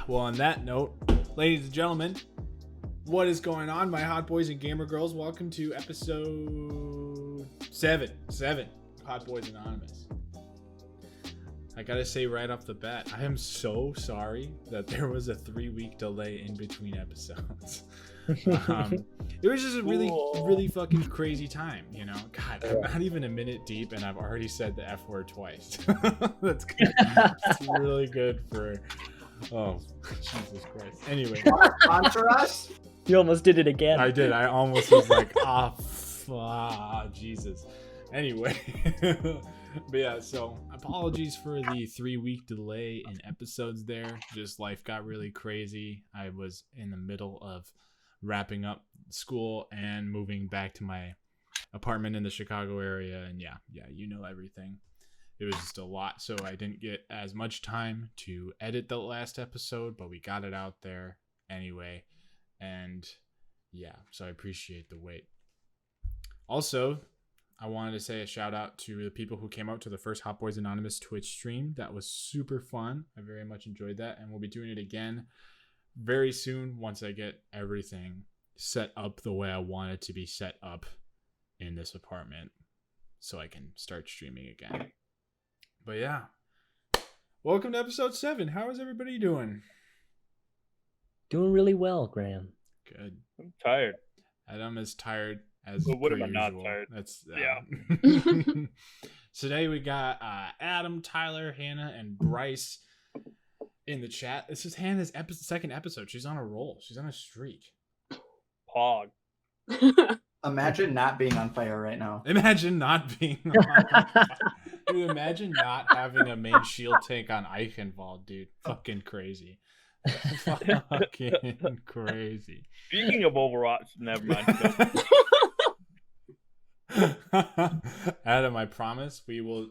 Well, on that note, ladies and gentlemen, what is going on, my hot boys and gamer girls? Welcome to episode 7, Hot Bois Anonymous. I gotta say right off the bat, I am so sorry that there was a 3-week delay in between episodes. It was just a really fucking crazy time, you know? God, I'm not even a minute deep and I've already said the F word twice. That's good. It's really good for... Oh, Jesus Christ. Anyway. Sponsor us? You almost did it again. I did. I almost was like, Jesus. Anyway. But yeah, so apologies for the 3-week delay in episodes there. Just life got really crazy. I was in the middle of wrapping up school and moving back to my apartment in the Chicago area. And yeah, you know everything. It was just a lot. So I didn't get as much time to edit the last episode, but we got it out there anyway. And yeah, so I appreciate the wait. Also, I wanted to say a shout out to the people who came out to the first Hot Bois Anonymous Twitch stream. That was super fun. I very much enjoyed that. And we'll be doing it again very soon once I get everything set up the way I want it to be set up in this apartment so I can start streaming again. But yeah, welcome to episode 7. How is everybody doing? Doing really well, Graham. Good. I'm tired. Adam is tired as Well, what per am I not usual. tired? That's Yeah. Today we got Adam, Tyler, Hannah, and Bryce in the chat. This is Hannah's second episode. She's on a roll. She's on a streak. Pog. Imagine not being on fire right now. Imagine not being on Dude, imagine not having a main shield tank on Eichenwald, dude. Fucking crazy. Fucking crazy. Speaking of Overwatch, never mind. Adam, I promise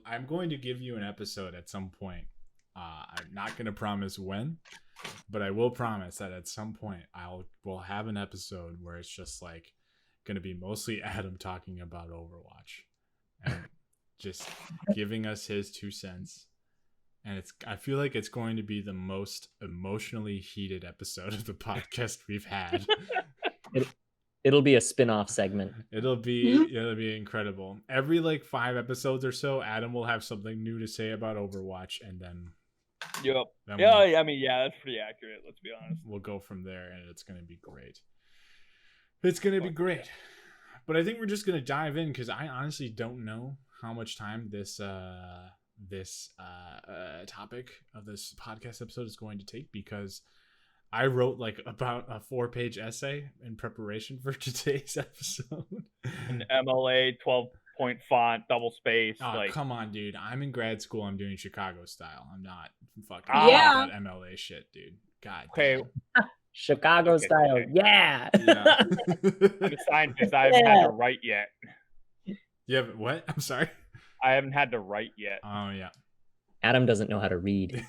I'm going to give you an episode at some point. I'm not going to promise when, but I will promise that at some point we'll have an episode where it's just like going to be mostly Adam talking about Overwatch and just giving us his 2 cents. And I feel like it's going to be the most emotionally heated episode of the podcast we've had. It'll be a spin-off segment. It'll be incredible. Every like 5 episodes or so, Adam will have something new to say about Overwatch, and then Yep. Yeah, I mean, yeah, that's pretty accurate. Let's be honest. We'll go from there, and it's gonna be great. It's gonna be great. But I think we're just gonna dive in because I honestly don't know how much time this topic of this podcast episode is going to take, because I wrote like about a 4-page essay in preparation for today's episode. An MLA 12-point font, double space. Oh, come on, dude. I'm in grad school. I'm doing Chicago style. I'm not fucking Yeah. that MLA shit, dude. God. Okay. Chicago style. Okay. Yeah. Yeah. I'm a scientist. I haven't had to write yet. You have what? I'm sorry. I haven't had to write yet. Oh, yeah. Adam doesn't know how to read.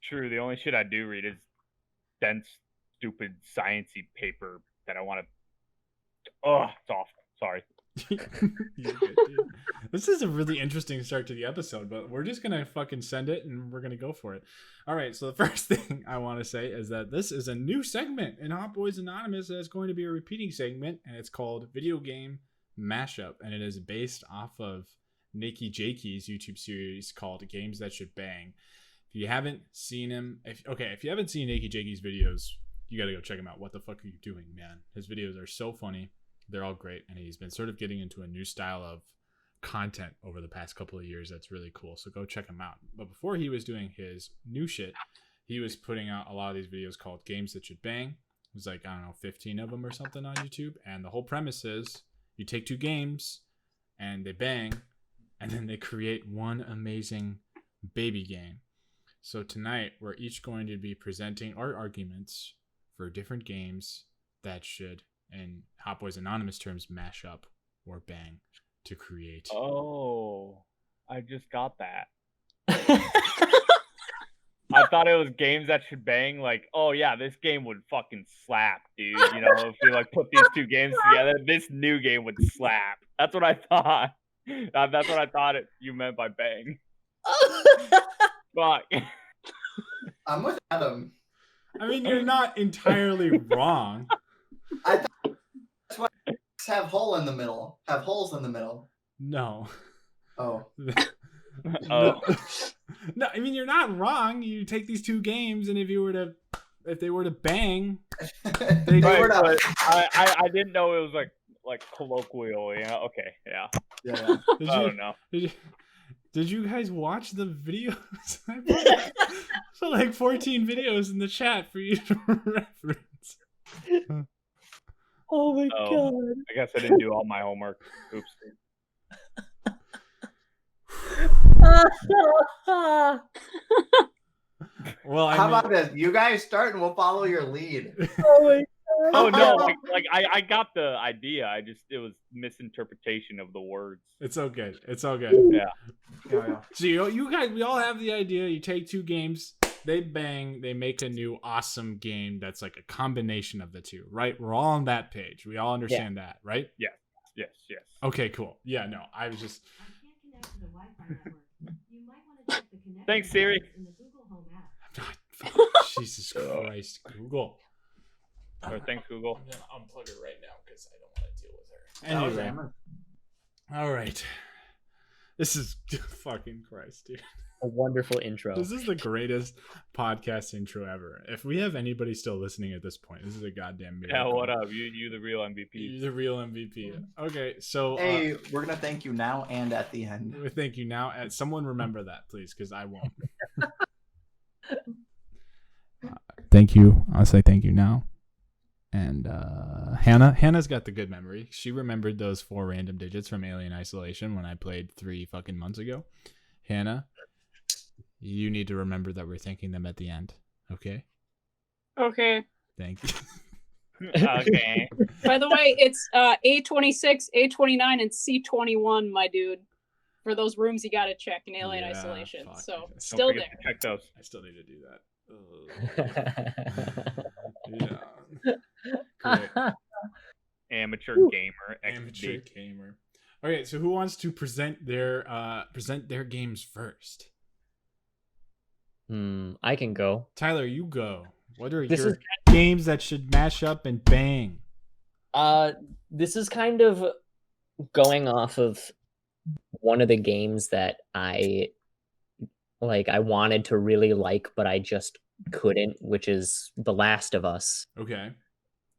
True. The only shit I do read is dense, stupid, sciencey paper that I want to. Oh, it's awful. Sorry. You're good, dude. This is a really interesting start to the episode, but we're just gonna fucking send it and we're gonna go for it. All right, so the first thing I want to say is that this is a new segment in Hot Bois Anonymous that's going to be a repeating segment, and it's called Video Game Mashup, and it is based off of Lakey Jakey's YouTube series called Games That Should Bang. If you haven't seen him, if you haven't seen Lakey Jakey's videos, you gotta go check him out. What the fuck are you doing, man? His videos are so funny. They're all great, and he's been sort of getting into a new style of content over the past couple of years that's really cool, so go check him out. But before he was doing his new shit, he was putting out a lot of these videos called Games That Should Bang. It was like, I don't know, 15 of them or something on YouTube, and the whole premise is you take 2 games and they bang, and then they create one amazing baby game. So tonight we're each going to be presenting our arguments for different games that should, in Hot Bois Anonymous terms, mash up or bang to create. Oh, I just got that. I thought it was games that should bang. Like, oh yeah, this game would fucking slap, dude. You know, if you like put these 2 games together, this new game would slap. That's what I thought. That's what I thought you meant by bang. Fuck. I'm with Adam. I mean, you're not entirely wrong. I thought that's why have holes in the middle. No. Oh. Oh. No, I mean, you're not wrong. You take these two games, and if they were to bang, they Right, would. but I didn't know it was like colloquial. Yeah. Okay. Yeah. yeah. Did I you, don't know. did you guys watch the videos? So like 14 videos in the chat for you to reference. Oh my Oh. god. I guess I didn't do all my homework. Oops. Well, How about this? You guys start and we'll follow your lead. Oh my Oh no! I got the idea. It was misinterpretation of the words. It's okay. It's all good. Yeah. So you guys, we all have the idea. You take two games, they bang, they make a new awesome game that's like a combination of the two, right? We're all on that page. We all understand that, right? Yes. Okay, cool. Yeah, no, I was just. Thanks, Siri. Jesus Christ, Google. Or thanks, Google. I'm gonna unplug her right now because I don't want to deal with her. Anyway, all right. This is fucking Christ, dude. A wonderful intro. This is the greatest podcast intro ever. If we have anybody still listening at this point, this is a goddamn miracle. Yeah, what up? You the real MVP. You're the real MVP. Okay, so Hey, we're gonna thank you now and at the end. we thank you now. And someone remember that, please, because I won't. Thank you. I'll say thank you now. And Hannah's got the good memory. She remembered those 4 random digits from Alien Isolation when I played 3 fucking months ago. Hannah, you need to remember that we're thanking them at the end. Okay? Okay. Thank you. Okay. By the way, it's A26, A29, and C21, my dude. For those rooms you gotta check in Alien Yeah, Isolation. fuck. So Don't still forget there. to check those. I still need to do that. Yeah. Great. Amateur gamer. Amateur XD. gamer. Okay, so who wants to present their games first? I can go. Tyler, you go. What are This your is- games that should mash up and bang? This is kind of going off of one of the games that I wanted to really like, but I just couldn't, which is The Last of Us. Okay.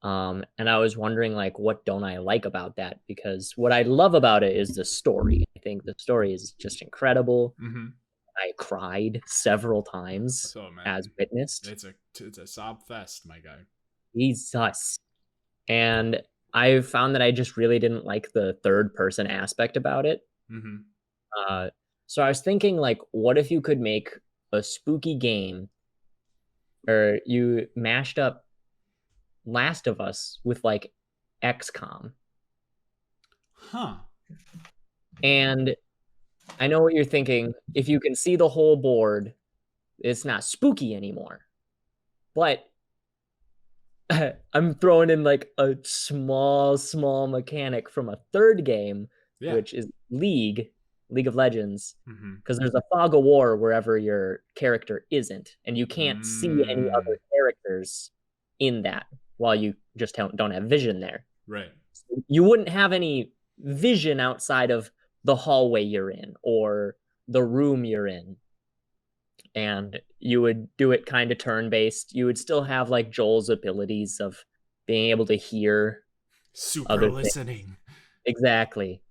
And I was wondering, like, what don't I like about that? Because what I love about it is the story. I think the story is just incredible. Mm-hmm. I cried several times, So man, as witnessed. it's a sob fest, my guy. Jesus. And I found that I just really didn't like the third person aspect about it. Mm-hmm. So I was thinking, like, what if you could make a spooky game, or you mashed up Last of Us with like XCOM? Huh. And I know what you're thinking. If you can see the whole board, it's not spooky anymore. But I'm throwing in like a small mechanic from a third game, Yeah. which is League of Legends, Mm-hmm. because there's a fog of war wherever your character isn't, and you can't see any other characters in that while you just don't have vision there. Right. You wouldn't have any vision outside of the hallway you're in or the room you're in. And you would do it kind of turn-based. You would still have like Joel's abilities of being able to hear Super other listening. exactly.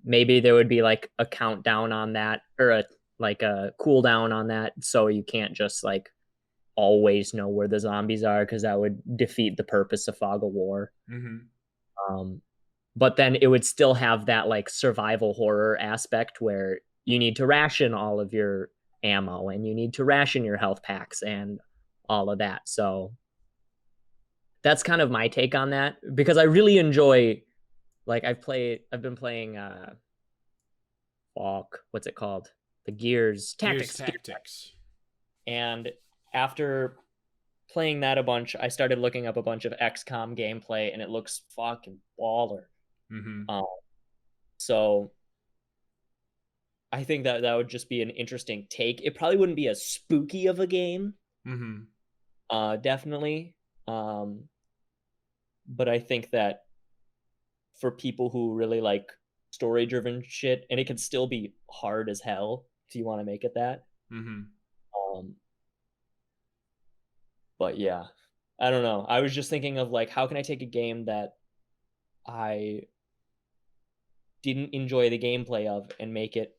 Maybe there would be like a countdown on that, or a cooldown on that, so you can't just like always know where the zombies are, because that would defeat the purpose of Fog of War. Mm-hmm. But then it would still have that like survival horror aspect where you need to ration all of your ammo and you need to ration your health packs and all of that. So that's kind of my take on that, because I really enjoy, like, I've been playing what's it called? The Gears Tactics. And after playing that a bunch, I started looking up a bunch of XCOM gameplay, and it looks fucking baller. Mm-hmm. So I think that would just be an interesting take. It probably wouldn't be as spooky of a game. Definitely. But I think that for people who really like story-driven shit, and it can still be hard as hell if you want to make it that. But yeah, I don't know. I was just thinking of like, how can I take a game that I didn't enjoy the gameplay of and make it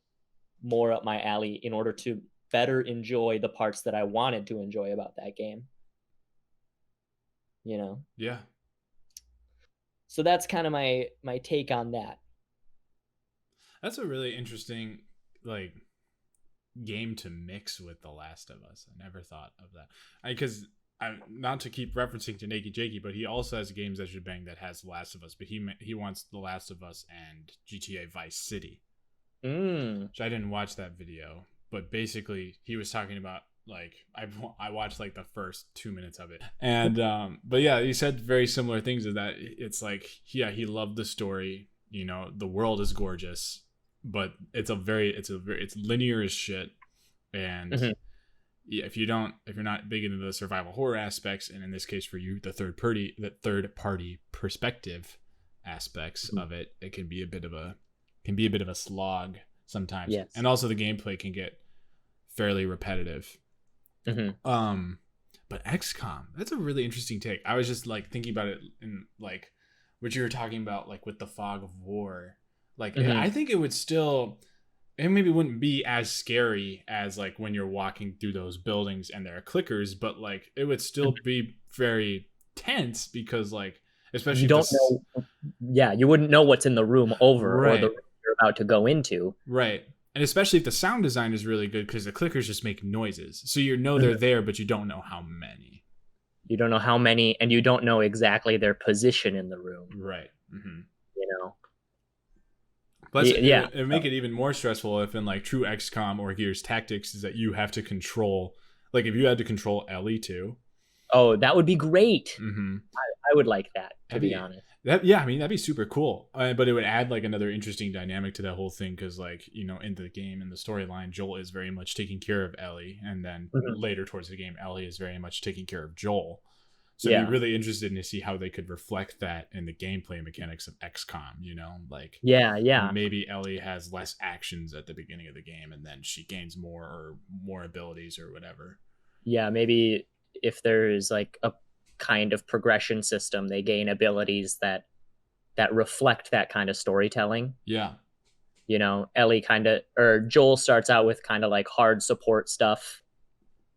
more up my alley in order to better enjoy the parts that I wanted to enjoy about that game. You know? Yeah. So that's kind of my take on that. That's a really interesting like game to mix with The Last of Us. I never thought of that. Because I'm not to keep referencing to Nakey Jakey, but he also has games that should bang that has The Last of Us. But he wants The Last of Us and GTA Vice City. Which I didn't watch that video, but basically he was talking about like I watched like the first 2 minutes of it, and but yeah, he said very similar things to that. It's like he loved the story. You know, the world is gorgeous, but it's linear as shit, and if you're not big into the survival horror aspects, and in this case for you the third party perspective aspects of it, it can be a bit of a slog sometimes. Yes. And also the gameplay can get fairly repetitive. But XCOM, that's a really interesting take. I was just like thinking about it in like what you were talking about, like with the fog of war. Like I think it maybe wouldn't be as scary as like when you're walking through those buildings and there are clickers, but like it would still be very tense because like, especially you don't know. Yeah, you wouldn't know what's in the room over or the room you're about to go into. Right. And especially if the sound design is really good because the clickers just make noises. So you know they're there, but you don't know how many. You don't know how many, and you don't know exactly their position in the room. Right. You know? Plus, it would make it even more stressful if in like true XCOM or Gears Tactics is that you have to control, like if you had to control Ellie too. Oh, that would be great. I would like that, to be honest. I mean, that'd be super cool. But it would add like another interesting dynamic to that whole thing because, like, you know, in the game, in the storyline, Joel is very much taking care of Ellie. And then later towards the game, Ellie is very much taking care of Joel. So I'd be really interested to see how they could reflect that in the gameplay mechanics of XCOM, you know? Like, maybe Ellie has less actions at the beginning of the game and then she gains more abilities or whatever. Yeah, maybe if there's like a kind of progression system, they gain abilities that reflect that kind of storytelling. Yeah. You know, Joel starts out with kind of like hard support stuff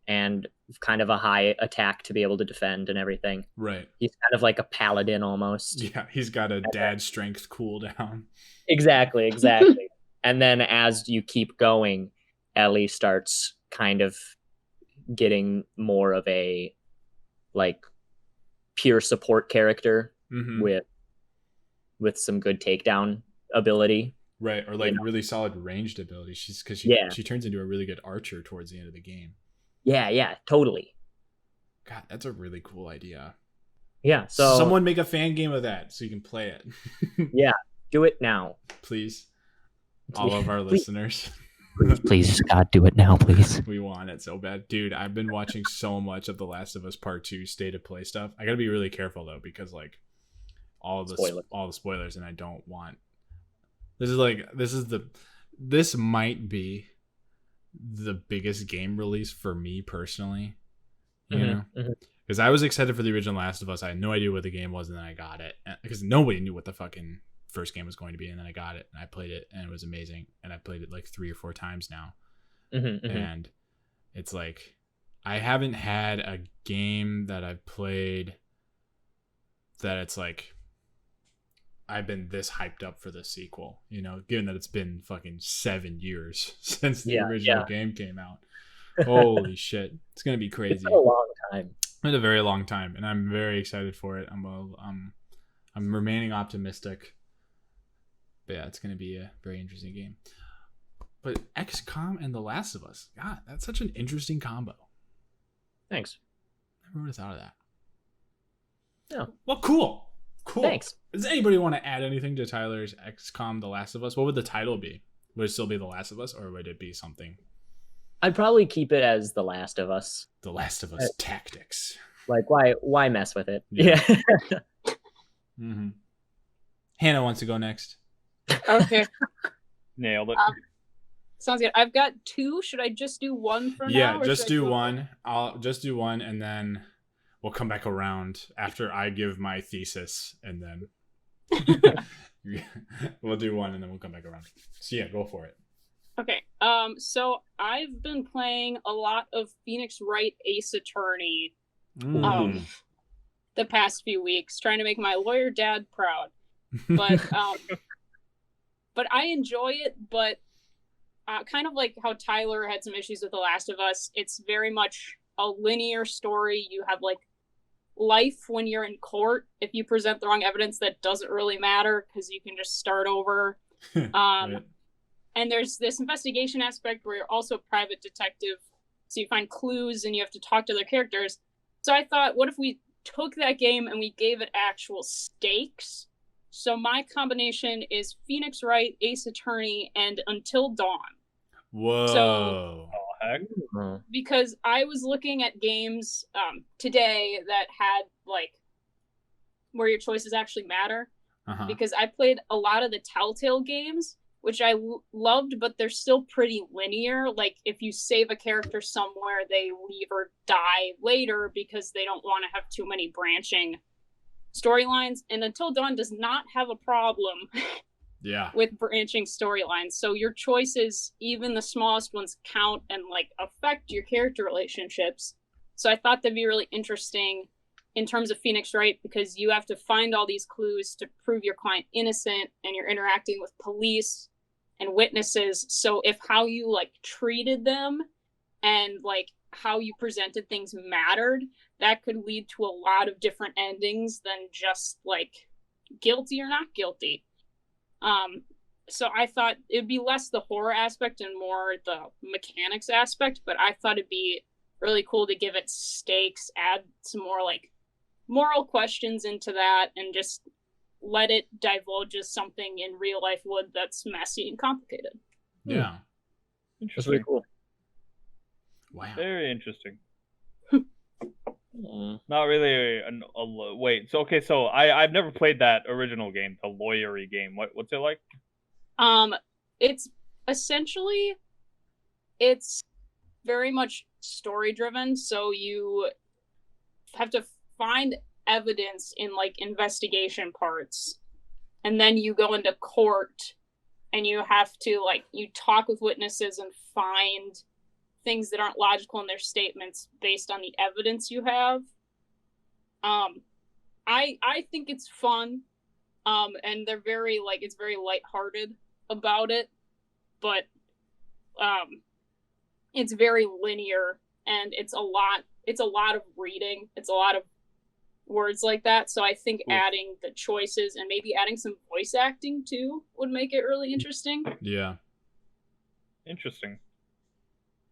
and kind of a high attack to be able to defend and everything. Right. He's kind of like a paladin almost. Yeah, he's got a dad strength cooldown. Exactly. And then as you keep going, Ellie starts kind of getting more of a like pure support character with some good takedown ability, right? Or like really solid ranged ability. She turns into a really good archer towards the end of the game. Yeah, totally. God, that's a really cool idea. Yeah, so someone make a fan game of that so you can play it. Yeah, do it now, please. All of our listeners. Please, Scott, do it now, please. We want it so bad. Dude, I've been watching so much of The Last of Us Part 2 state of play stuff. I gotta be really careful though, because like all the spoilers, and I don't want this might be the biggest game release for me personally. You know? Because I was excited for the original Last of Us. I had no idea what the game was, and then I got it. Because nobody knew what the fucking first game was going to be, and then I got it and I played it and it was amazing, and I played it like 3 or 4 times now. And it's like I haven't had a game that I've played that it's like I've been this hyped up for the sequel, you know, given that it's been fucking 7 years since the original game came out. Holy shit, it's gonna be crazy. It's been a long time. It's been a very long time, and I'm very excited for it. I'm remaining optimistic. But yeah, it's going to be a very interesting game. But XCOM and The Last of Us, God, that's such an interesting combo. Thanks. Never would have thought of that. No. Well, cool. Thanks. Thanks. Does anybody want to add anything to Tyler's XCOM The Last of Us? What would the title be? Would it still be The Last of Us, or would it be something? I'd probably keep it as The Last of Us. The Last of Us tactics. Like, why mess with it? Yeah. Yeah. Mm-hmm. Hannah wants to go next. Okay. Nailed it. Sounds good. I've got 2. Should I just do 1 for now? Yeah, or just should I do go- one. I'll just do one, and then we'll come back around after I give my thesis, and then we'll do one, and then we'll come back around. So yeah, go for it. Okay. So I've been playing a lot of Phoenix Wright Ace Attorney Mm. the past few weeks, trying to make my lawyer dad proud. But but I enjoy it. But kind of like how Tyler had some issues with The Last of Us, it's very much a linear story. You have like life when you're in court. If you present the wrong evidence, that doesn't really matter because you can just start over. Right. And there's this investigation aspect where you're also a private detective, so you find clues and you have to talk to other characters. So I thought, what if we took that game and we gave it actual stakes? So my combination is Phoenix Wright, Ace Attorney, and Until Dawn. Whoa. So- Oh, heck. Because I was looking at games today that had like where your choices actually matter. Uh-huh. Because I played a lot of the Telltale games, which I loved, but they're still pretty linear. Like if you save a character somewhere, they leave or die later because they don't want to have too many branching storylines. And Until Dawn does not have a problem Yeah. with branching storylines. So your choices, even the smallest ones, count and like affect your character relationships. So I thought that'd be really interesting in terms of Phoenix Wright, because you have to find all these clues to prove your client innocent, and you're interacting with police and witnesses. So if how you like treated them and like how you presented things mattered, that could lead to a lot of different endings than just like guilty or not guilty. So I thought it'd be less the horror aspect and more the mechanics aspect, but I thought it'd be really cool to give it stakes, add some more like moral questions into that, and just let it divulge as something in real life would that's messy and complicated. Yeah. That's really Interesting. cool. Wow. Very interesting. Mm. Not really wait. So okay, so I've never played that original game, the lawyery game. What's it like? It's essentially, it's very much story driven. So you have to find evidence in like investigation parts, and then you go into court and you have to like, you talk with witnesses and find things that aren't logical in their statements based on the evidence you have. I think it's fun. And they're very like, it's very lighthearted about it, but it's very linear, and it's a lot of reading. It's a lot of words like that. So I think adding the choices and maybe adding some voice acting too would make it really interesting. Yeah. Interesting.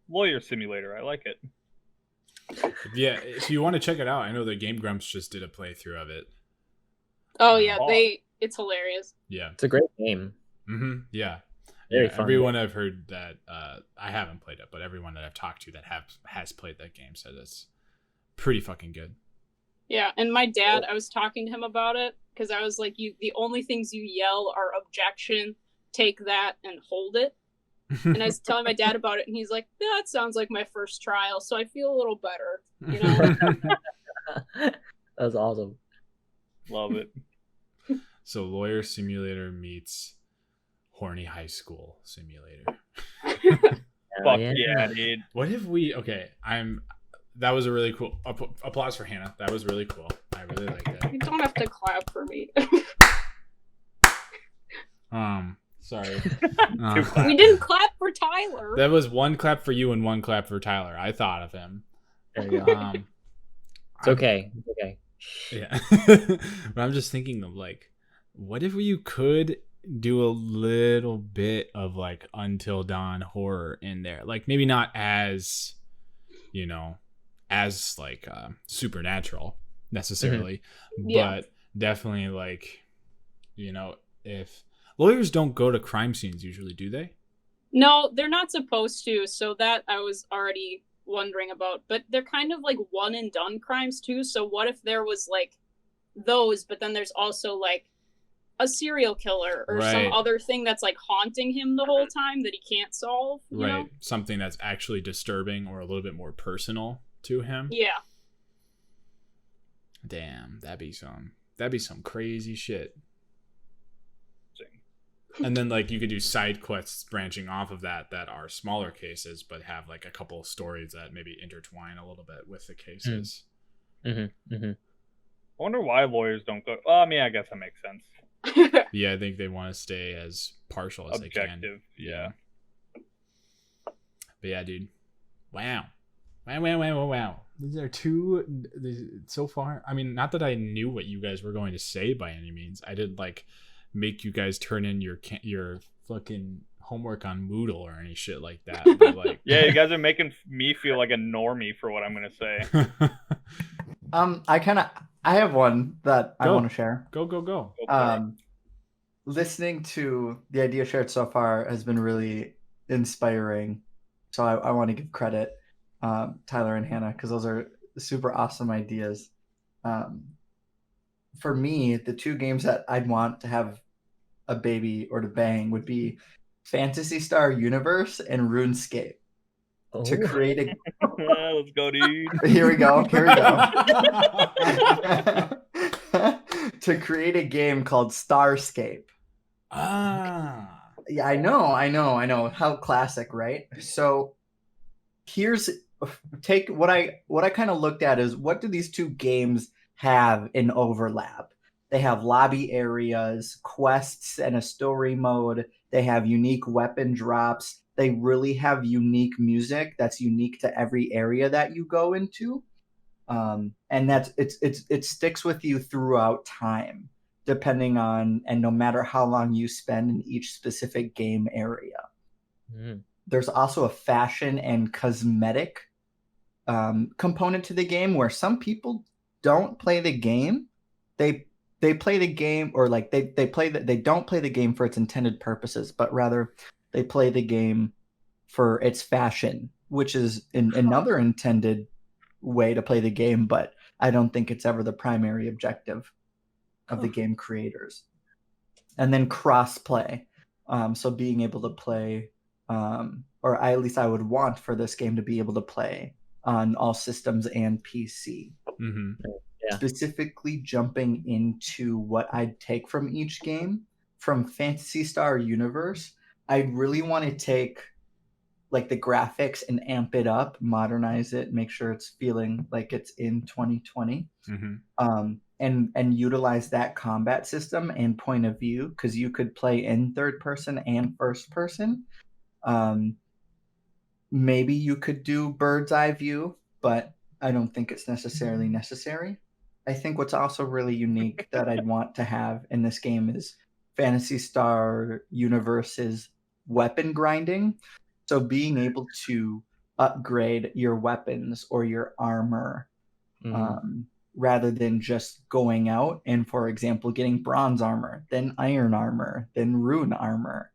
Lawyer simulator. I like it. Yeah. If you want to check it out, I know the Game Grumps just did a playthrough of it. Oh yeah, Oh. it's hilarious. Yeah. It's a great game. Mm-hmm. Yeah. Very Yeah, fun. everyone I've heard that I haven't played it, but everyone that I've talked to that has played that game said it's pretty fucking good. Yeah, and my dad, I was talking to him about it because I was like, the only things you yell are objection, take that, and hold it. And I was telling my dad about it, and he's like, that sounds like my first trial, so I feel a little better, you know? That was awesome. Love it. So Lawyer Simulator meets Horny High School Simulator. Fuck yeah, dude. What if we? Okay, that was a really cool applause for Hannah. That was really cool. I really liked it. You don't have to clap for me. Sorry. Two claps. We didn't clap for Tyler. That was one clap for you and one clap for Tyler. I thought of him. There you go. It's okay. It's okay. Yeah. But I'm just thinking of like, what if you could do a little bit of like Until Dawn horror in there? Like maybe not as, as like supernatural necessarily, Yeah. but definitely like, if lawyers don't go to crime scenes usually, do they? No, they're not supposed to. So that I was already wondering about. But they're kind of like one and done crimes too. So what if there was like those, but then there's also like a serial killer or some Right. other thing that's like haunting him the whole time that he can't solve, you Right. know? Something that's actually disturbing or a little bit more personal to him. Yeah. Damn, that'd be some crazy shit. And then like you could do side quests branching off of that are smaller cases, but have like a couple of stories that maybe intertwine a little bit with the cases. Mm-hmm. Mm-hmm. I wonder why lawyers don't go. Well, I mean, I guess that makes sense. Yeah, I think they want to stay as partial as Objective, they can. yeah. But yeah, dude. Wow. Wow. These are two so far. I mean, not that I knew what you guys were going to say by any means. I didn't like make you guys turn in your fucking homework on Moodle or any shit like that. But like, Yeah, you guys are making me feel like a normie for what I'm gonna say. I have one that I Go. want to share. Go. Listening to the idea shared so far has been really inspiring. So I want to give credit, Tyler and Hannah, because those are super awesome ideas. For me, the two games that I'd want to have a baby or to bang would be Phantasy Star Universe and RuneScape. Oh. To create a Let's go, dude. Here we go. To create a game called Starscape. Yeah, I know. How classic, right? So take what I kind of looked at is what do these two games have in overlap? They have lobby areas, quests, and a story mode. They have unique weapon drops. They really have unique music that's unique to every area that you go into. And it sticks with you throughout time, depending on and no matter how long you spend in each specific game area. Mm. There's also a fashion and cosmetic component to the game where some people don't play the game. They play the game, or like they don't play the game for its intended purposes, but rather they play the game for its fashion, which is another intended way to play the game, but I don't think it's ever the primary objective of the game creators. And then cross-play. So being able to play, or at least I would want for this game to be able to play on all systems and PC. Mm-hmm. Yeah. Specifically jumping into what I'd take from each game. From Phantasy Star Universe, I really want to take like the graphics and amp it up, modernize it, make sure it's feeling like it's in 2020. Mm-hmm. And utilize that combat system and point of view, because you could play in third person and first person. Maybe you could do bird's eye view, but I don't think it's necessarily necessary. I think what's also really unique that I'd want to have in this game is Phantasy Star Universe's weapon grinding. So being able to upgrade your weapons or your armor, rather than just going out and, for example, getting bronze armor, then iron armor, then rune armor.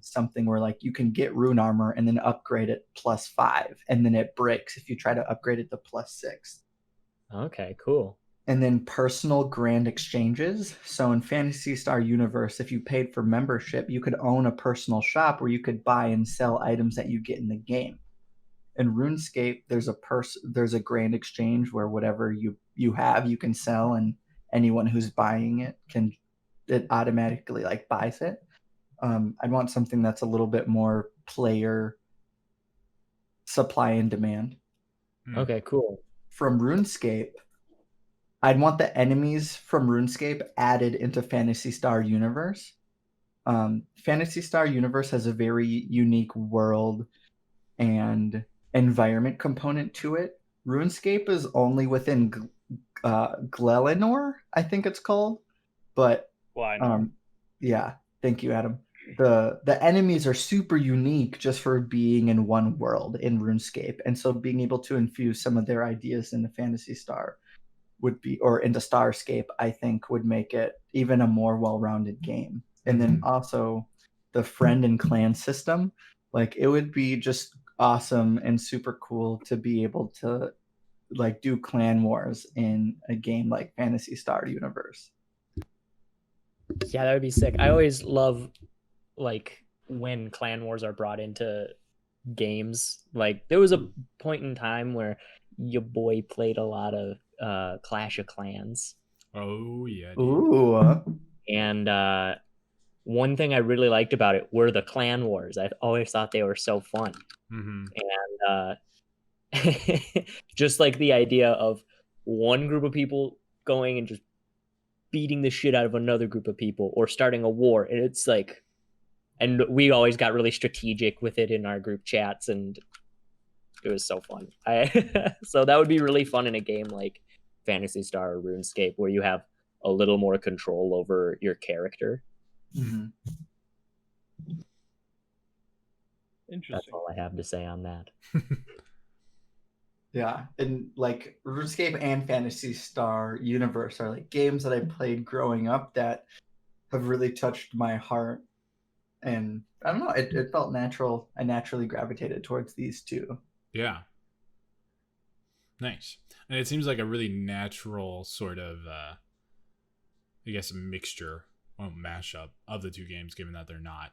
Something where like you can get rune armor and then upgrade it +5, and then it breaks if you try to upgrade it to +6. Okay, cool. And then personal grand exchanges. So in Phantasy Star Universe, if you paid for membership, you could own a personal shop where you could buy and sell items that you get in the game. In RuneScape, there's a grand exchange where whatever you have, you can sell, and anyone who's buying it automatically like buys it. I'd want something that's a little bit more player supply and demand. Okay, cool. From RuneScape, I'd want the enemies from RuneScape added into Phantasy Star Universe. Phantasy Star Universe has a very unique world and environment component to it. RuneScape is only within Glelinor, I think it's called. But yeah, thank you, Adam. The enemies are super unique just for being in one world in RuneScape, and so being able to infuse some of their ideas into Phantasy Star would be, or into Starscape, I think would make it even a more well-rounded game. And then also the friend and clan system. Like it would be just awesome and super cool to be able to like do clan wars in a game like Phantasy Star Universe. Yeah, that would be sick. I always love like when clan wars are brought into games. Like there was a point in time where your boy played a lot of Clash of Clans. Oh yeah. Dude. Ooh. And one thing I really liked about it were the clan wars. I always thought they were so fun. Mm-hmm. And just like the idea of one group of people going and just beating the shit out of another group of people or starting a war. And it's like, and we always got really strategic with it in our group chats, and it was so fun. So that would be really fun in a game like Phantasy Star or RuneScape, where you have a little more control over your character. Mm-hmm. Interesting. That's all I have to say on that. Yeah, and like RuneScape and Phantasy Star Universe are like games that I played growing up that have really touched my heart. And I don't know, it felt natural. I naturally gravitated towards these two. Yeah. Nice. And it seems like a really natural sort of, I guess, a mixture, well, mashup of the two games, given that they're not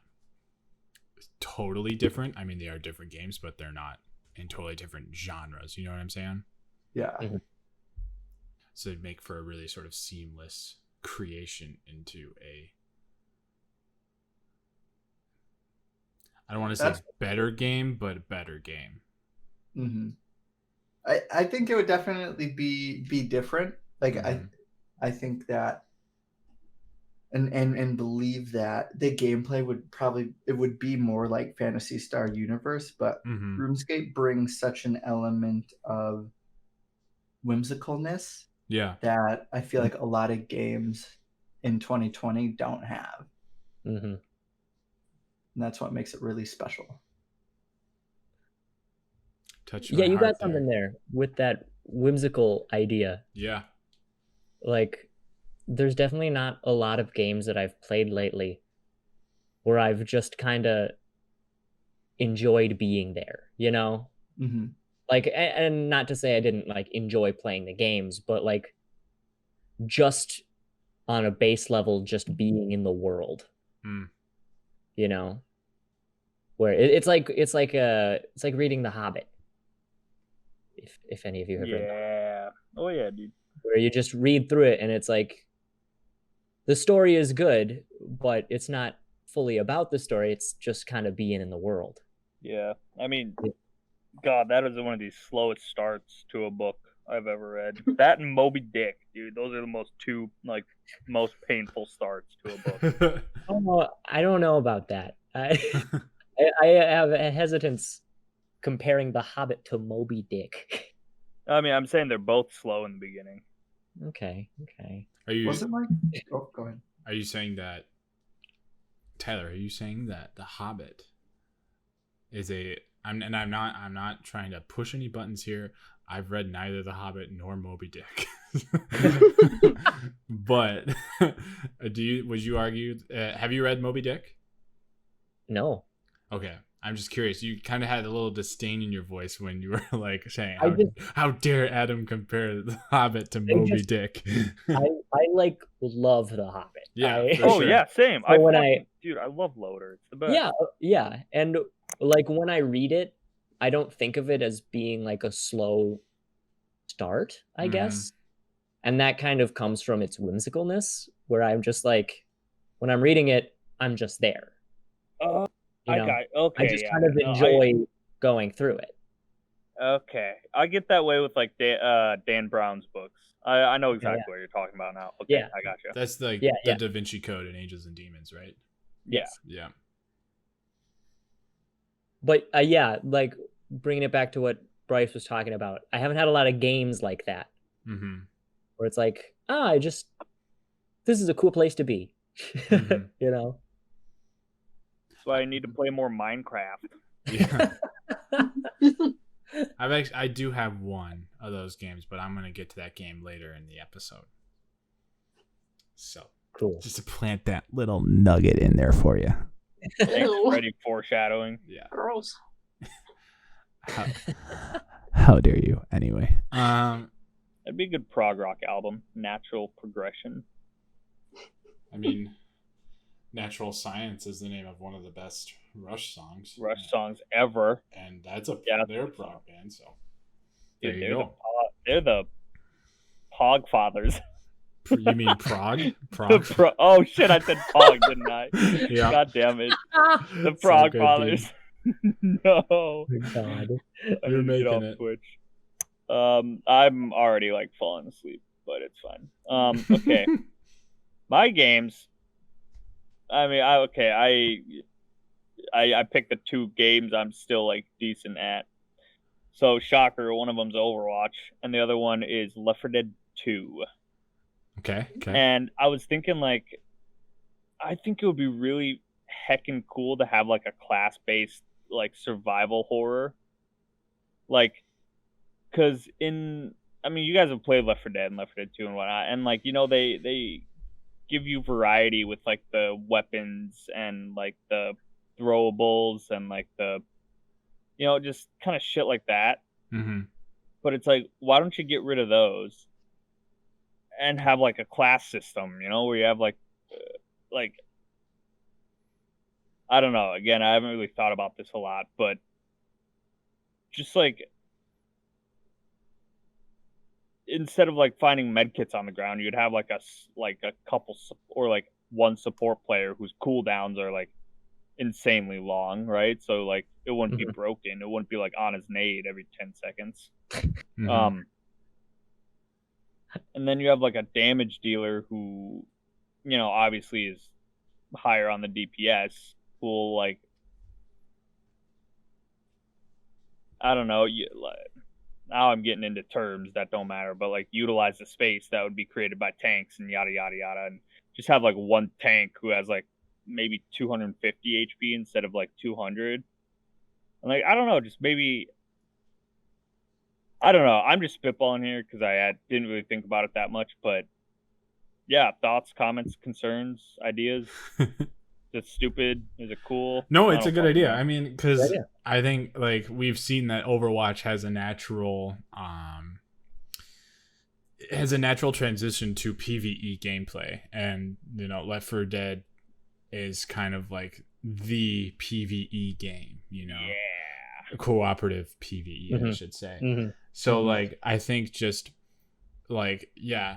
totally different. I mean, they are different games, but they're not in totally different genres. You know what I'm saying? Yeah. Mm-hmm. So it'd make for a really sort of seamless creation into a, I don't want to say better game, but a better game. Mm-hmm. I think it would definitely be different. Like Mm-hmm. I think that and believe that the gameplay would be more like Phantasy Star Universe, but Mm-hmm. RuneScape brings such an element of whimsicalness that I feel like a lot of games in 2020 don't have. Mm-hmm. And that's what makes it really special. Yeah, you got something there with that whimsical idea. Yeah. Like, there's definitely not a lot of games that I've played lately where I've just kind of enjoyed being there, you know? Mm-hmm. Like, and not to say I didn't, like, enjoy playing the games, but, like, just on a base level, just being in the world. You know? Where it's like reading The Hobbit. If any of you have read that. Yeah. Oh yeah, dude. Where you just read through it and it's like the story is good, but it's not fully about the story. It's just kind of being in the world. Yeah. I mean, God, that is one of the slowest starts to a book I've ever read. That and Moby Dick, dude. Those are the most painful starts to a book. I don't know about that. I have a hesitance comparing The Hobbit to Moby Dick. I mean, I'm saying they're both slow in the beginning. Okay. Are you? Wasn't like? Oh, go ahead. Are you saying that, Tyler? Are you saying that The Hobbit is a? I'm not trying to push any buttons here. I've read neither The Hobbit nor Moby Dick. But would you argue? Have you read Moby Dick? No. Okay. I'm just curious. You kind of had a little disdain in your voice when you were like saying, "How dare Adam compare The Hobbit to Moby Dick?" I like love The Hobbit. Yeah. Yeah, same. So dude, I love Loader. It's the best. Yeah, and like when I read it, I don't think of it as being like a slow start, I guess, and that kind of comes from its whimsicalness, where I'm just like, when I'm reading it, I'm just there. I just kind of enjoy going through it. Okay, I get that way with like Dan Brown's books. I know exactly what you're talking about now. Okay, I got you. That's the Da Vinci Code and Angels and Demons, right? Yeah. But like bringing it back to what Bryce was talking about, I haven't had a lot of games like that, where it's like, this is a cool place to be, you know. That's why I need to play more Minecraft. Yeah. I do have one of those games, but I'm gonna get to that game later in the episode. So cool. Just to plant that little nugget in there for you. Thanks, Ew. Freddy, foreshadowing. Yeah. Gross. How dare you? Anyway, That'd be a good prog rock album. Natural Progression. I mean, Natural Science is the name of one of the best Rush songs. Rush songs ever. And that's they're a prog band, so there Dude, you go. They're the Pog Fathers. You mean Prague? Prague? Oh shit, I said Pog, didn't I? Yeah. God damn it. The So Prague good, Fathers. No. God. I You're need to get making off it. Twitch. I'm already like falling asleep, but it's fine. Okay. My games. I mean, I picked the 2 games I'm still like decent at. So shocker, one of them's Overwatch, and the other one is Left 4 Dead 2. Okay. And I was thinking like, I think it would be really heckin' cool to have like a class-based like survival horror, like, because I mean, you guys have played Left 4 Dead and Left 4 Dead 2 and whatnot, and like, you know, they give you variety with like the weapons and like the throwables and like the, you know, just kind of shit like that. Mm-hmm. But it's like, why don't you get rid of those and have like a class system, you know, where you have like I don't know. Again, I haven't really thought about this a lot, but just like, instead of like finding medkits on the ground, you'd have like a couple or like one support player whose cooldowns are like insanely long, right? So like it wouldn't be broken. It wouldn't be like on his nade every 10 seconds. Mm-hmm. And then you have like a damage dealer who, you know, obviously is higher on the DPS, who will like, I don't know, now I'm getting into terms that don't matter, but like utilize the space that would be created by tanks and yada yada yada, and just have like one tank who has like maybe 250 HP instead of like 200. And like, I don't know, just maybe, I don't know. I'm just spitballing here because I didn't really think about it that much, but yeah, thoughts, comments, concerns, ideas. Is it stupid? Is it cool? No, it's a good idea. I mean, because Yeah. I think like we've seen that Overwatch has a natural transition to PvE gameplay, and you know, Left 4 Dead is kind of like the PvE game, you know. Yeah. Cooperative PvE, I should say. Mm-hmm. So like, I think just like, yeah,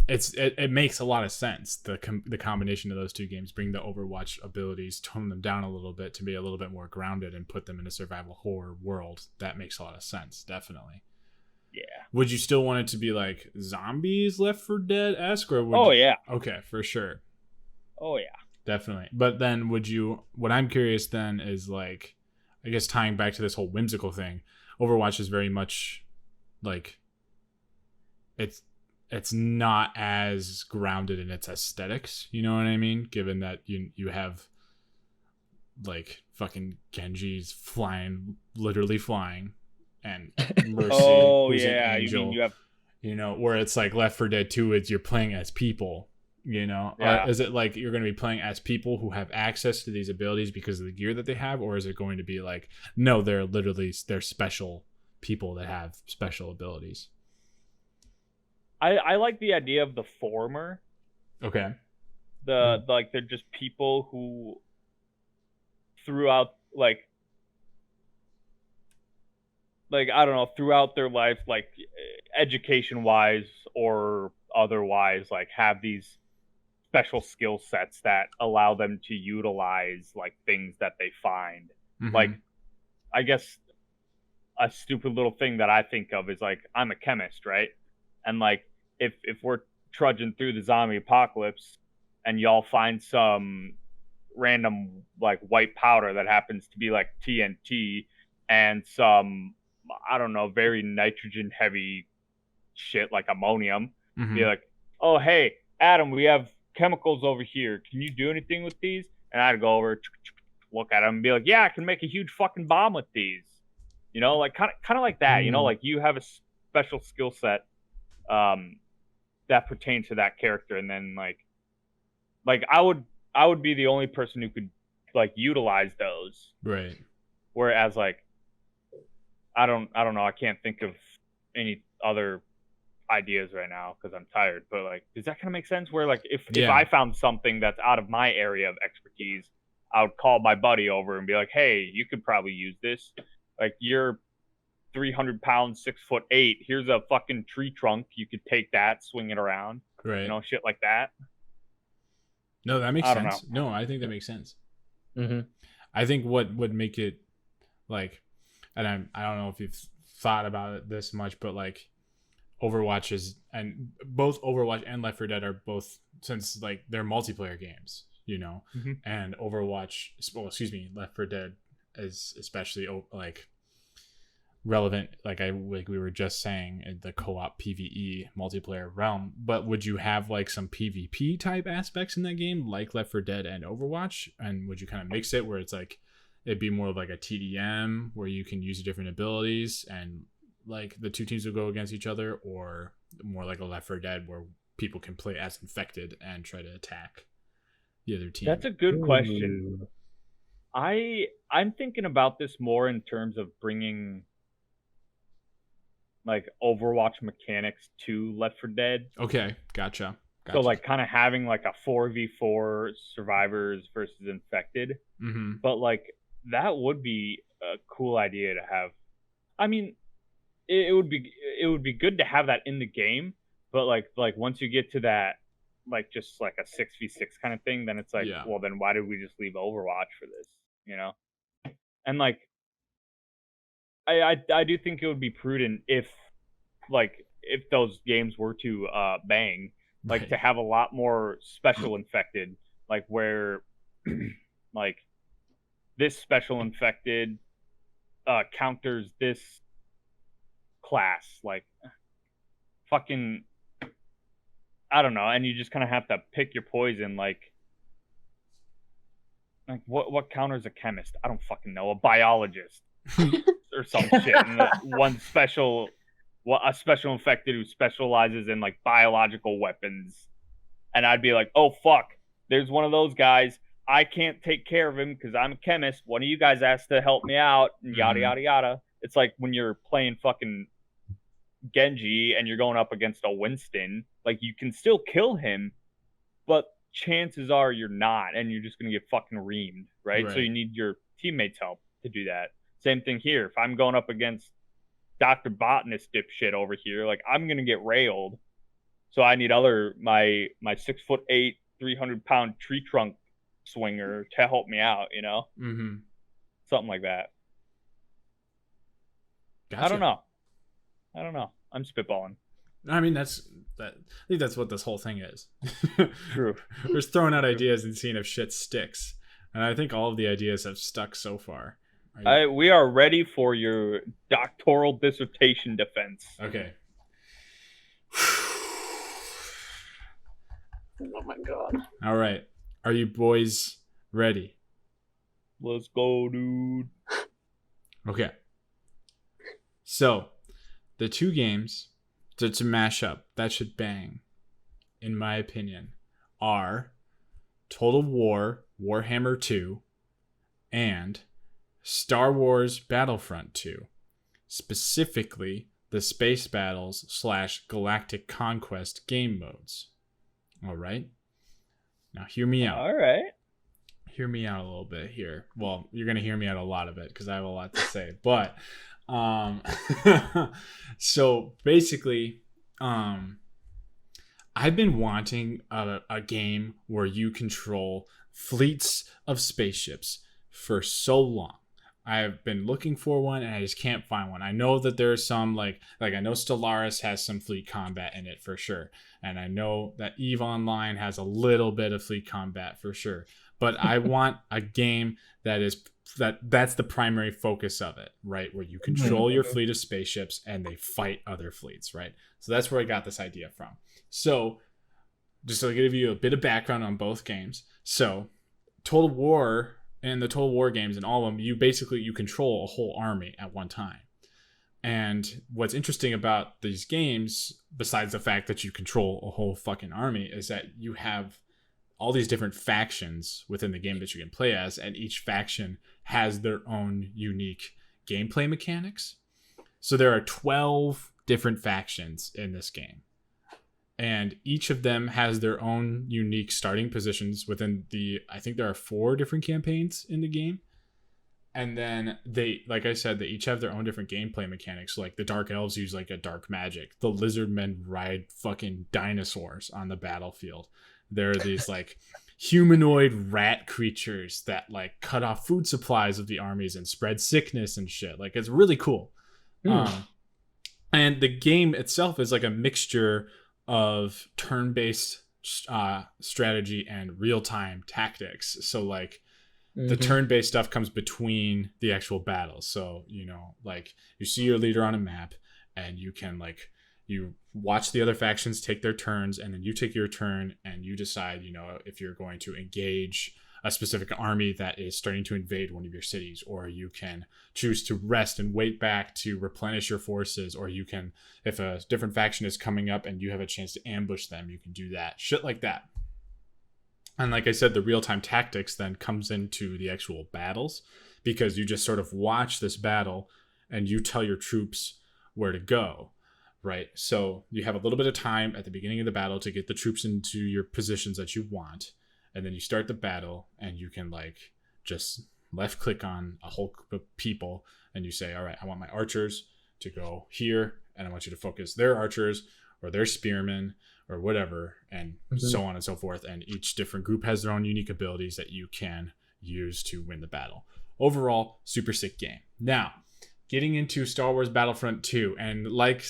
it makes a lot of sense. The combination of those 2 games, bring the Overwatch abilities, tone them down a little bit to be a little bit more grounded, and put them in a survival horror world. That makes a lot of sense, definitely. Yeah. Would you still want it to be like zombies Left 4 Dead-esque, or would Oh you... yeah. Okay, for sure. Oh yeah. Definitely. But then what I'm curious then is like, I guess tying back to this whole whimsical thing, Overwatch is very much like, it's not as grounded in its aesthetics, you know what I mean? Given that you have like fucking Genji's literally flying, and Mercy, who's an angel, you know, where it's like Left 4 Dead 2, you're playing as people. You know, Yeah. Is it like you're going to be playing as people who have access to these abilities because of the gear that they have, or is it going to be like, no, they're special people that have special abilities? I like the idea of the former. Okay. Like they're just people who throughout like I don't know, throughout their life, like education wise or otherwise, like have these special skill sets that allow them to utilize like things that they find. Mm-hmm. Like, I guess a stupid little thing that I think of is like, I'm a chemist, right? And like, if we're trudging through the zombie apocalypse and y'all find some random like white powder that happens to be like TNT and some, I don't know, very nitrogen heavy shit like ammonium, be like, oh hey Adam, we have chemicals over here, can you do anything with these? And I'd go over, look at them and be like, yeah, I can make a huge fucking bomb with these, you know, like kind of like that. You know, like you have a special skill set that pertains to that character, and then like I I would be the only person who could like utilize those. Right. Whereas like I don't know. I can't think of any other ideas right now because I'm tired. But like, does that kind of make sense? Where like if I found something that's out of my area of expertise, I would call my buddy over and be like, "Hey, you could probably use this. Like you're 300 pounds, 6'8". Here's a fucking tree trunk. You could take that, swing it around, Right. you know, shit like that." No, that makes I don't sense. No, I think that makes sense. Mm-hmm. I think what would make it like, and I don't know if you've thought about it this much, but like Overwatch is, and both Overwatch and Left 4 Dead are both, since like they're multiplayer games, you know, and Overwatch, well, excuse me, Left 4 Dead is especially like relevant, like we were just saying, in the co-op PvE multiplayer realm. But would you have like some PvP type aspects in that game like Left 4 Dead and Overwatch, and would you kind of mix it where it's like it'd be more of like a TDM where you can use different abilities and like the two teams will go against each other, or more like a Left 4 Dead where people can play as infected and try to attack the other team? That's a good question. I'm thinking about this more in terms of bringing like Overwatch mechanics to Left 4 Dead. Okay, gotcha. So like kind of having like a 4v4 survivors versus infected. But like that would be a cool idea to have. I mean, it would be good to have that in the game, but like once you get to that, like just like a 6v6 kind of thing, then it's like, well, then why did we just leave Overwatch for this, you know? And like I do think it would be prudent if those games were to bang, like to have a lot more special infected, like where like this special infected counters this class, like fucking I don't know, and you just kind of have to pick your poison, like what counters a chemist? I don't fucking know. A biologist or some shit. And a special infected who specializes in like biological weapons. And I'd be like, oh fuck, there's one of those guys. I can't take care of him because I'm a chemist. One of you guys asked to help me out, and yada yada yada. It's like when you're playing fucking Genji and you're going up against a Winston, like you can still kill him, but chances are you're not, and you're just gonna get fucking reamed, right? So you need your teammates' help to do that. Same thing here. If I'm going up against Dr. Botanist dipshit over here, like I'm gonna get railed. So I need my 6'8", 300-pound tree trunk swinger to help me out, you know? Something like that. Gotcha. I don't know. I'm spitballing. I mean, I think that's what this whole thing is. True. We're just throwing out ideas and seeing if shit sticks. And I think all of the ideas have stuck so far. We are ready for your doctoral dissertation defense. Okay. Oh my god. All right. Are you boys ready? Let's go, dude. Okay. So, the two games to mash up that should bang, in my opinion, are Total War Warhammer 2 and Star Wars Battlefront 2. Specifically, the Space Battles / Galactic Conquest game modes. All right? Now, hear me out. All right. Hear me out a little bit here. Well, you're going to hear me out a lot of it because I have a lot to say. But, so basically, I've been wanting a game where you control fleets of spaceships for so long. I've been looking for one and I just can't find one. I know that there's some like I know Stellaris has some fleet combat in it for sure. And I know that EVE Online has a little bit of fleet combat for sure. But I want a game that's the primary focus of it, right? Where you control your fleet of spaceships and they fight other fleets, right? So that's where I got this idea from. So just to give you a bit of background on both games. So Total War and the Total War games and all of them, you control a whole army at one time. And what's interesting about these games, besides the fact that you control a whole fucking army, is that you have all these different factions within the game that you can play as, and each faction has their own unique gameplay mechanics. So there are 12 different factions in this game, and each of them has their own unique starting positions within I think there are 4 different campaigns in the game. And then they, like I said, they each have their own different gameplay mechanics. Like the Dark Elves use like a dark magic. The Lizard Men ride fucking dinosaurs on the battlefield. There are these like humanoid rat creatures that like cut off food supplies of the armies and spread sickness and shit. Like it's really cool. And the game itself is like a mixture of turn-based strategy and real-time tactics. So like the turn-based stuff comes between the actual battles. So, you know, like you see your leader on a map and you can like, you watch the other factions take their turns, and then you take your turn and you decide, you know, if you're going to engage a specific army that is starting to invade one of your cities, or you can choose to rest and wait back to replenish your forces, or you can, if a different faction is coming up and you have a chance to ambush them, you can do that. Shit like that. And like I said, the real-time tactics then comes into the actual battles, because you just sort of watch this battle and you tell your troops where to go, right? So you have a little bit of time at the beginning of the battle to get the troops into your positions that you want. And then you start the battle and you can like just left click on a whole group of people and you say, all right, I want my archers to go here, and I want you to focus their archers or their spearmen or whatever, and so on and so forth. And each different group has their own unique abilities that you can use to win the battle. Overall, super sick game. Now, getting into Star Wars Battlefront 2, and like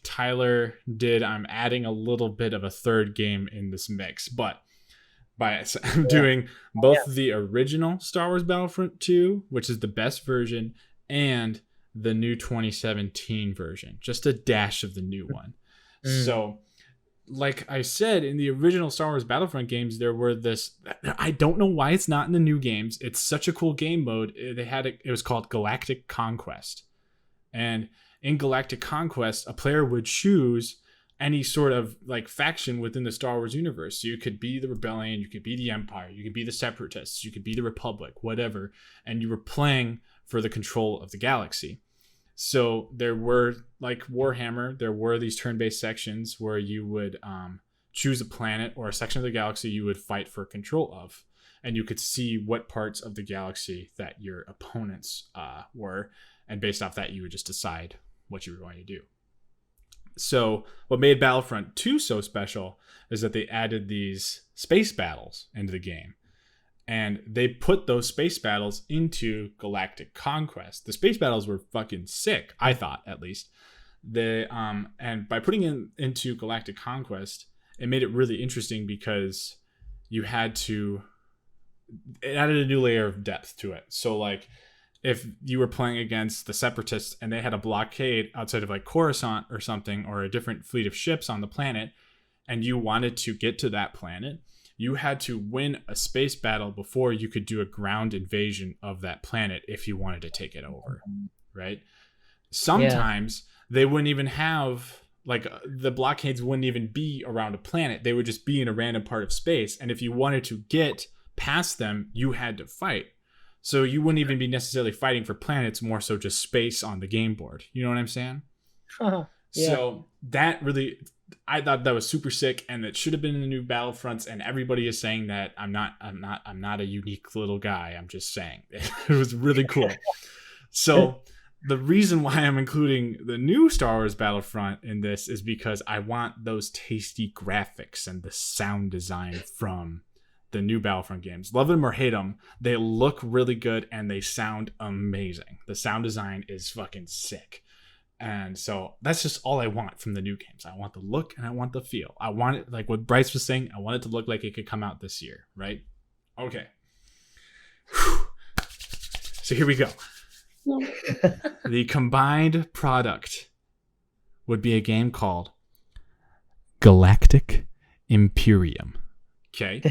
Tyler did, I'm adding a little bit of a third game in this mix, but I'm doing both the original Star Wars Battlefront 2, which is the best version, and the new 2017 version, just a dash of the new one. So like I said, in the original Star Wars Battlefront games, there were this, I don't know why it's not in the new games. It's such a cool game mode. It was called Galactic Conquest. And in Galactic Conquest, a player would choose any sort of like faction within the Star Wars universe. So you could be the Rebellion, you could be the Empire, you could be the Separatists, you could be the Republic, whatever. And you were playing for the control of the galaxy. So there were, like Warhammer, there were these turn-based sections where you would choose a planet or a section of the galaxy you would fight for control of. And you could see what parts of the galaxy that your opponents were. And based off that, you would just decide what you were going to do. So what made Battlefront 2 so special is that they added these space battles into the game. And they put those space battles into Galactic Conquest. The space battles were fucking sick, I thought, at least. And by putting it into Galactic Conquest, it made it really interesting because it added a new layer of depth to it. So like, if you were playing against the Separatists and they had a blockade outside of like Coruscant or something, or a different fleet of ships on the planet, and you wanted to get to that planet, you had to win a space battle before you could do a ground invasion of that planet if you wanted to take it over, right? Sometimes they wouldn't even have, like, the blockades wouldn't even be around a planet. They would just be in a random part of space. And if you wanted to get past them, you had to fight. So you wouldn't even be necessarily fighting for planets, more so just space on the game board. You know what I'm saying? So that really, I thought that was super sick, and it should have been in the new Battlefronts. And everybody is saying that I'm not a unique little guy. I'm just saying it was really cool. So the reason why I'm including the new Star Wars Battlefront in this is because I want those tasty graphics and the sound design from the new Battlefront games. Love them or hate them, they look really good and they sound amazing. The sound design is fucking sick. And so that's just all I want from the new games. I want the look and I want the feel. I want it, like what Bryce was saying, I want it to look like it could come out this year, right? Okay. So here we go. The combined product would be a game called Galactic Imperium. Okay.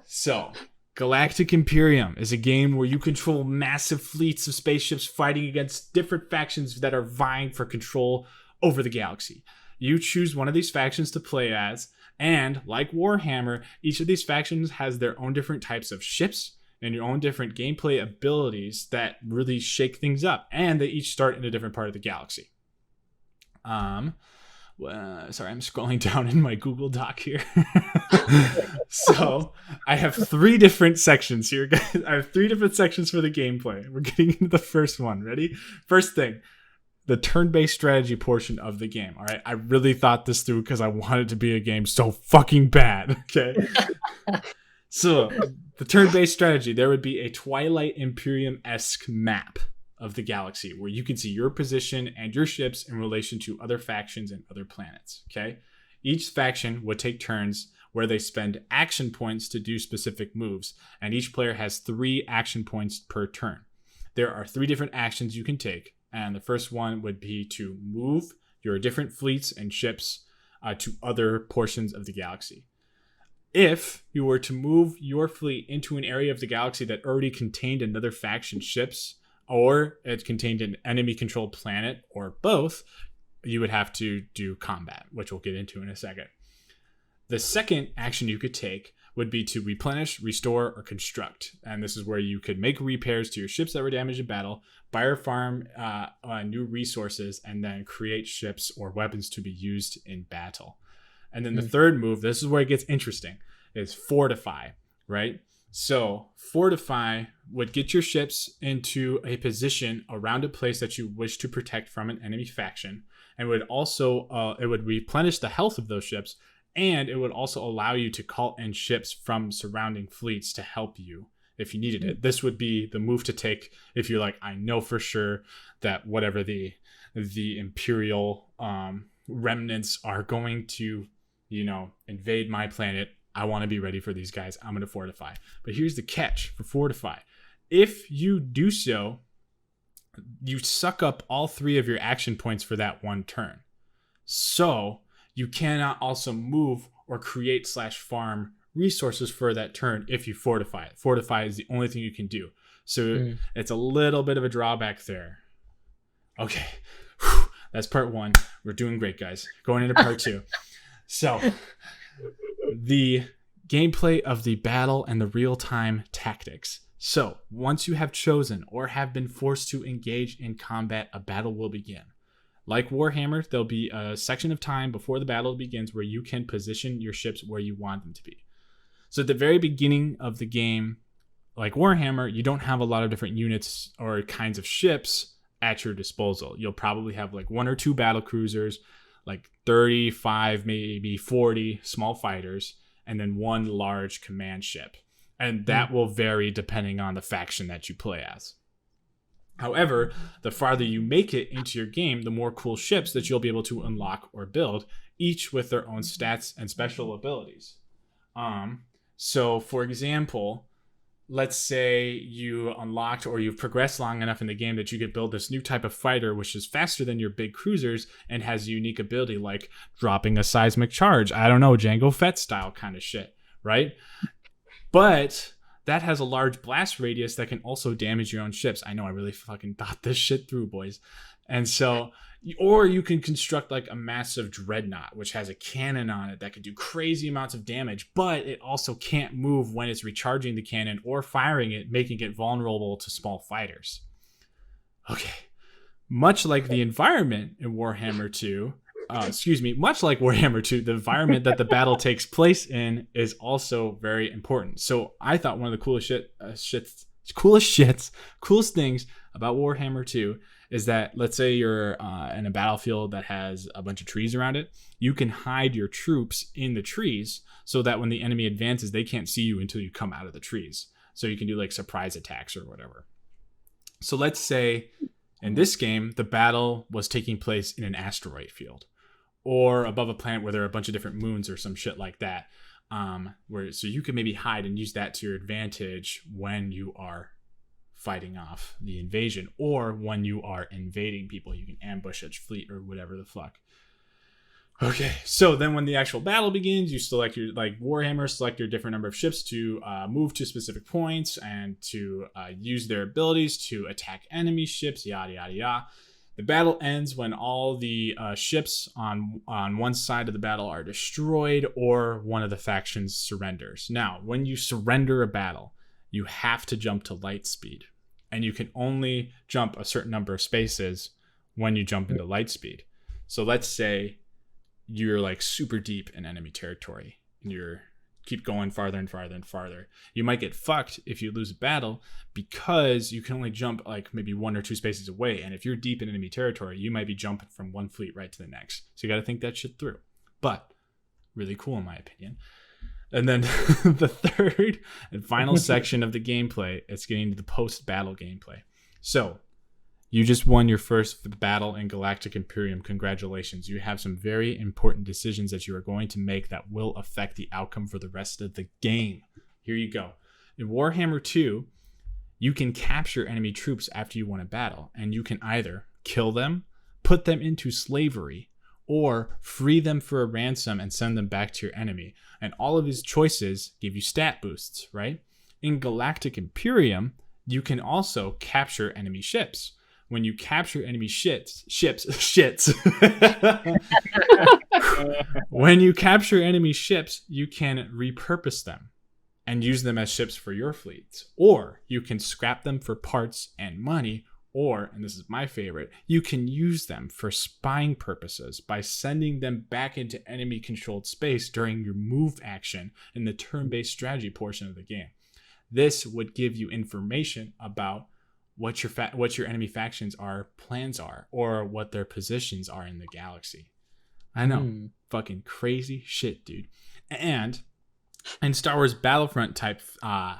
So Galactic Imperium is a game where you control massive fleets of spaceships fighting against different factions that are vying for control over the galaxy. You choose one of these factions to play as, And like Warhammer, each of these factions has their own different types of ships and your own different gameplay abilities that really shake things up. And they each start in a different part of the galaxy. Sorry, I'm scrolling down in my Google Doc here. So I have 3 different sections here, guys. I have 3 different sections for the gameplay. We're getting into the first one. Ready? First thing, the turn-based strategy portion of the game. All right, I really thought this through because I wanted to be a game so fucking bad. Okay. So the turn-based strategy, there would be a Twilight Imperium-esque map of the galaxy where you can see your position and your ships in relation to other factions and other planets. Okay. Each faction would take turns where they spend action points to do specific moves, and each player has 3 action points per turn. There are 3 different actions you can take, and the first one would be to move your different fleets and ships to other portions of the galaxy. If you were to move your fleet into an area of the galaxy that already contained another faction's ships, or it contained an enemy-controlled planet, or both, you would have to do combat, which we'll get into in a second. The second action you could take would be to replenish, restore, or construct. And this is where you could make repairs to your ships that were damaged in battle, buy or farm new resources, and then create ships or weapons to be used in battle. And then the third move, this is where it gets interesting, is fortify, right? So fortify would get your ships into a position around a place that you wish to protect from an enemy faction, and would also it would replenish the health of those ships, and it would also allow you to call in ships from surrounding fleets to help you if you needed it. This would be the move to take if you're like, I know for sure that whatever the Imperial remnants are going to, invade my planet. I want to be ready for these guys. I'm going to fortify. But here's the catch for fortify. If you do so, you suck up all 3 of your action points for that one turn. So you cannot also move or create/farm resources for that turn if you fortify it. Fortify is the only thing you can do. So it's a little bit of a drawback there. Okay. Whew. That's part 1. We're doing great, guys. Going into part 2. So the gameplay of the battle and the real-time tactics. So once you have chosen or have been forced to engage in combat, a battle will begin. Like Warhammer, there'll be a section of time before the battle begins where you can position your ships where you want them to be. So at the very beginning of the game, like Warhammer, you don't have a lot of different units or kinds of ships at your disposal. You'll probably have like 1 or 2 battle cruisers, like 35, maybe 40 small fighters, and then 1 large command ship. And that will vary depending on the faction that you play as. However, the farther you make it into your game, the more cool ships that you'll be able to unlock or build, each with their own stats and special abilities. So for example, let's say you unlocked or you've progressed long enough in the game that you could build this new type of fighter, which is faster than your big cruisers and has a unique ability like dropping a seismic charge. I don't know, Jango Fett style kind of shit, right? But that has a large blast radius that can also damage your own ships. I know I really fucking thought this shit through, boys. And so, or you can construct like a massive dreadnought, which has a cannon on it that can do crazy amounts of damage, but it also can't move when it's recharging the cannon or firing it, making it vulnerable to small fighters. Okay. Much like the environment in Warhammer 2, much like Warhammer 2, the environment that the battle takes place in is also very important. So I thought one of the coolest things about Warhammer 2 is that, let's say you're in a battlefield that has a bunch of trees around it, you can hide your troops in the trees so that when the enemy advances, they can't see you until you come out of the trees. So you can do like surprise attacks or whatever. So let's say in this game, the battle was taking place in an asteroid field or above a planet where there are a bunch of different moons or some shit like that. So you can maybe hide and use that to your advantage when you are fighting off the invasion, or when you are invading people, you can ambush a fleet or whatever the fuck. Okay, so then when the actual battle begins, you select your, like Warhammer, select your different number of ships to move to specific points and to use their abilities to attack enemy ships, yada, yada, yada. The battle ends when all the ships on one side of the battle are destroyed or one of the factions surrenders. Now, when you surrender a battle, you have to jump to light speed. And you can only jump a certain number of spaces when you jump into light speed. So let's say you're like super deep in enemy territory and you're keep going farther and farther and farther. You might get fucked if you lose a battle because you can only jump like maybe 1 or 2 spaces away. And if you're deep in enemy territory, you might be jumping from one fleet right to the next. So you got to think that shit through. But really cool in my opinion. And then the third and final section of the gameplay, it's getting to the post-battle gameplay. So you just won your first battle in Galactic Imperium. Congratulations. You have some very important decisions that you are going to make that will affect the outcome for the rest of the game. Here you go. In Warhammer 2, you can capture enemy troops after you win a battle, and you can either kill them, put them into slavery, or free them for a ransom and send them back to your enemy. And all of these choices give you stat boosts, right? In Galactic Imperium, you can also capture enemy ships. When you capture enemy shits. When you capture enemy ships, you can repurpose them and use them as ships for your fleets. Or you can scrap them for parts and money. Or, and this is my favorite, you can use them for spying purposes by sending them back into enemy-controlled space during your move action in the turn-based strategy portion of the game. This would give you information about what your enemy factions plans are, or what their positions are in the galaxy. I know, fucking crazy shit, dude. And in Star Wars Battlefront type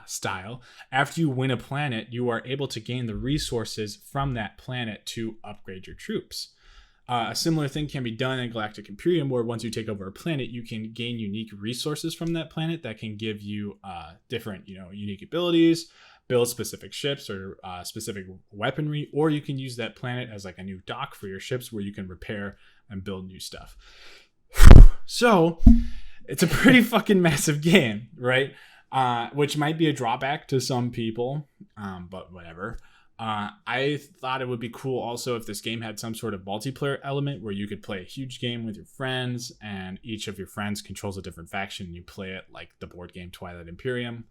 style, after you win a planet, you are able to gain the resources from that planet to upgrade your troops. A similar thing can be done in Galactic Imperium, where once you take over a planet, you can gain unique resources from that planet that can give you different, unique abilities, build specific ships or specific weaponry, or you can use that planet as like a new dock for your ships where you can repair and build new stuff. So it's a pretty fucking massive game, right? Which might be a drawback to some people, but whatever. I thought it would be cool also if this game had some sort of multiplayer element where you could play a huge game with your friends and each of your friends controls a different faction and you play it like the board game Twilight Imperium.